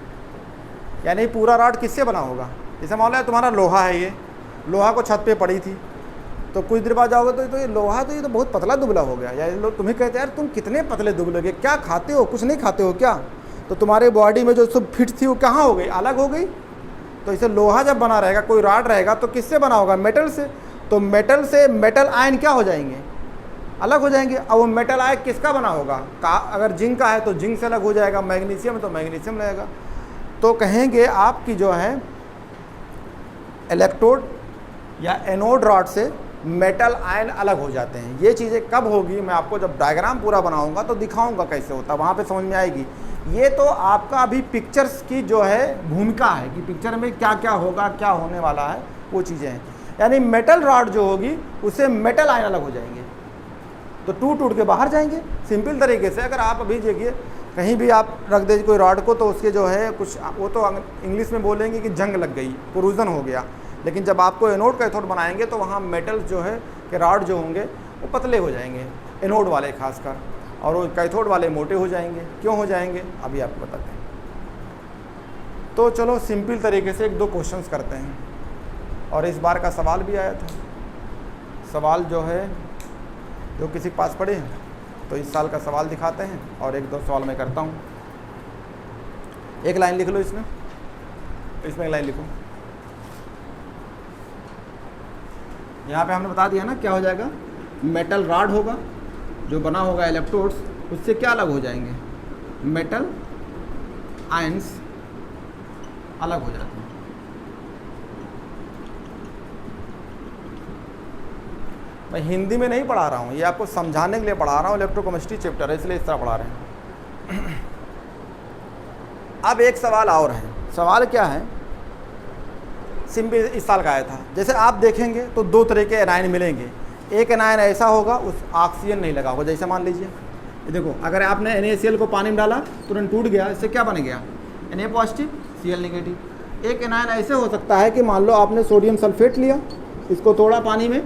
यानी पूरा रॉड किससे बना होगा, जैसे मान लो तुम्हारा लोहा है, ये लोहा को छत पे पड़ी थी, तो कुछ देर बाद जाओगे तो ये लोहा, तो ये तो बहुत पतला दुबला हो गया। या लोग तुम्हें कहते हैं यार तुम कितने पतले दुबले गए, क्या खाते हो, कुछ नहीं खाते हो क्या। तो तुम्हारे बॉडी में जो सब फिट थी वो कहाँ हो गई, अलग हो गई। तो इसे लोहा जब बना रहेगा, कोई रॉड रहेगा, तो किससे बना होगा, मेटल से। तो मेटल से मेटल आयन क्या हो जाएंगे, अलग हो जाएंगे। अब वो मेटल आयन किसका बना होगा, अगर जिंक का है तो जिंक से अलग हो जाएगा, मैग्नीशियम तो मैग्नीशियम रहेगा। तो कहेंगे आपकी जो है इलेक्ट्रोड या एनोड रॉड से मेटल आयन अलग हो जाते हैं। ये चीज़ें कब होगी, मैं आपको जब डायग्राम पूरा बनाऊंगा तो दिखाऊंगा कैसे होता है, वहाँ पे समझ में आएगी। ये तो आपका अभी पिक्चर्स की जो है भूमिका है कि पिक्चर में क्या क्या होगा, क्या होने वाला है, वो चीज़ें हैं। यानी मेटल रॉड जो होगी उससे मेटल आयन अलग हो जाएंगे, तो टूट टूट के बाहर जाएंगे। सिंपल तरीके से अगर आप अभी देखिए कहीं भी आप रख दे कोई रॉड को, तो उसके जो है कुछ, वो तो इंग्लिश में बोलेंगे कि जंग लग गई, कोरूजन हो गया। लेकिन जब आपको एनोड कैथोड बनाएंगे तो वहाँ मेटल जो है कि रॉड जो होंगे वो पतले हो जाएंगे, एनोड वाले खासकर, और वो कैथोड वाले मोटे हो जाएंगे। क्यों हो जाएंगे अभी आपको बताते हैं। तो चलो सिंपल तरीके से एक दो क्वेश्चंस करते हैं। और इस बार का सवाल भी आया था, सवाल जो है जो किसी के पास पढ़े हैं तो इस साल का सवाल दिखाते हैं और एक दो सवाल मैं करता हूँ। एक लाइन लिख लो इसमें, इसमें एक लाइन लिखो। यहाँ पे हमने बता दिया ना क्या हो जाएगा, मेटल रॉड होगा जो बना होगा इलेक्ट्रोड्स, उससे क्या अलग हो जाएंगे, मेटल आयंस अलग हो जाते हैं। मैं हिंदी में नहीं पढ़ा रहा हूँ, ये आपको समझाने के लिए पढ़ा रहा हूँ। इलेक्ट्रोकेमिस्ट्री चैप्टर है इसलिए इस तरह पढ़ा रहे हैं। अब एक सवाल और है, सवाल क्या है, सिंपल इस साल का आया था। जैसे आप देखेंगे तो दो तरह के एनायन मिलेंगे। एक एनायन ऐसा होगा उस ऑक्सीजन नहीं लगा होगा, जैसे मान लीजिए ये देखो, अगर आपने NaCl को पानी में डाला तुरंत टूट गया, इससे क्या बन गया, Na पॉजिटिव Cl नेगेटिव। एक एनायन ऐसे हो सकता है कि मान लो आपने सोडियम सल्फेट लिया, इसको थोड़ा पानी में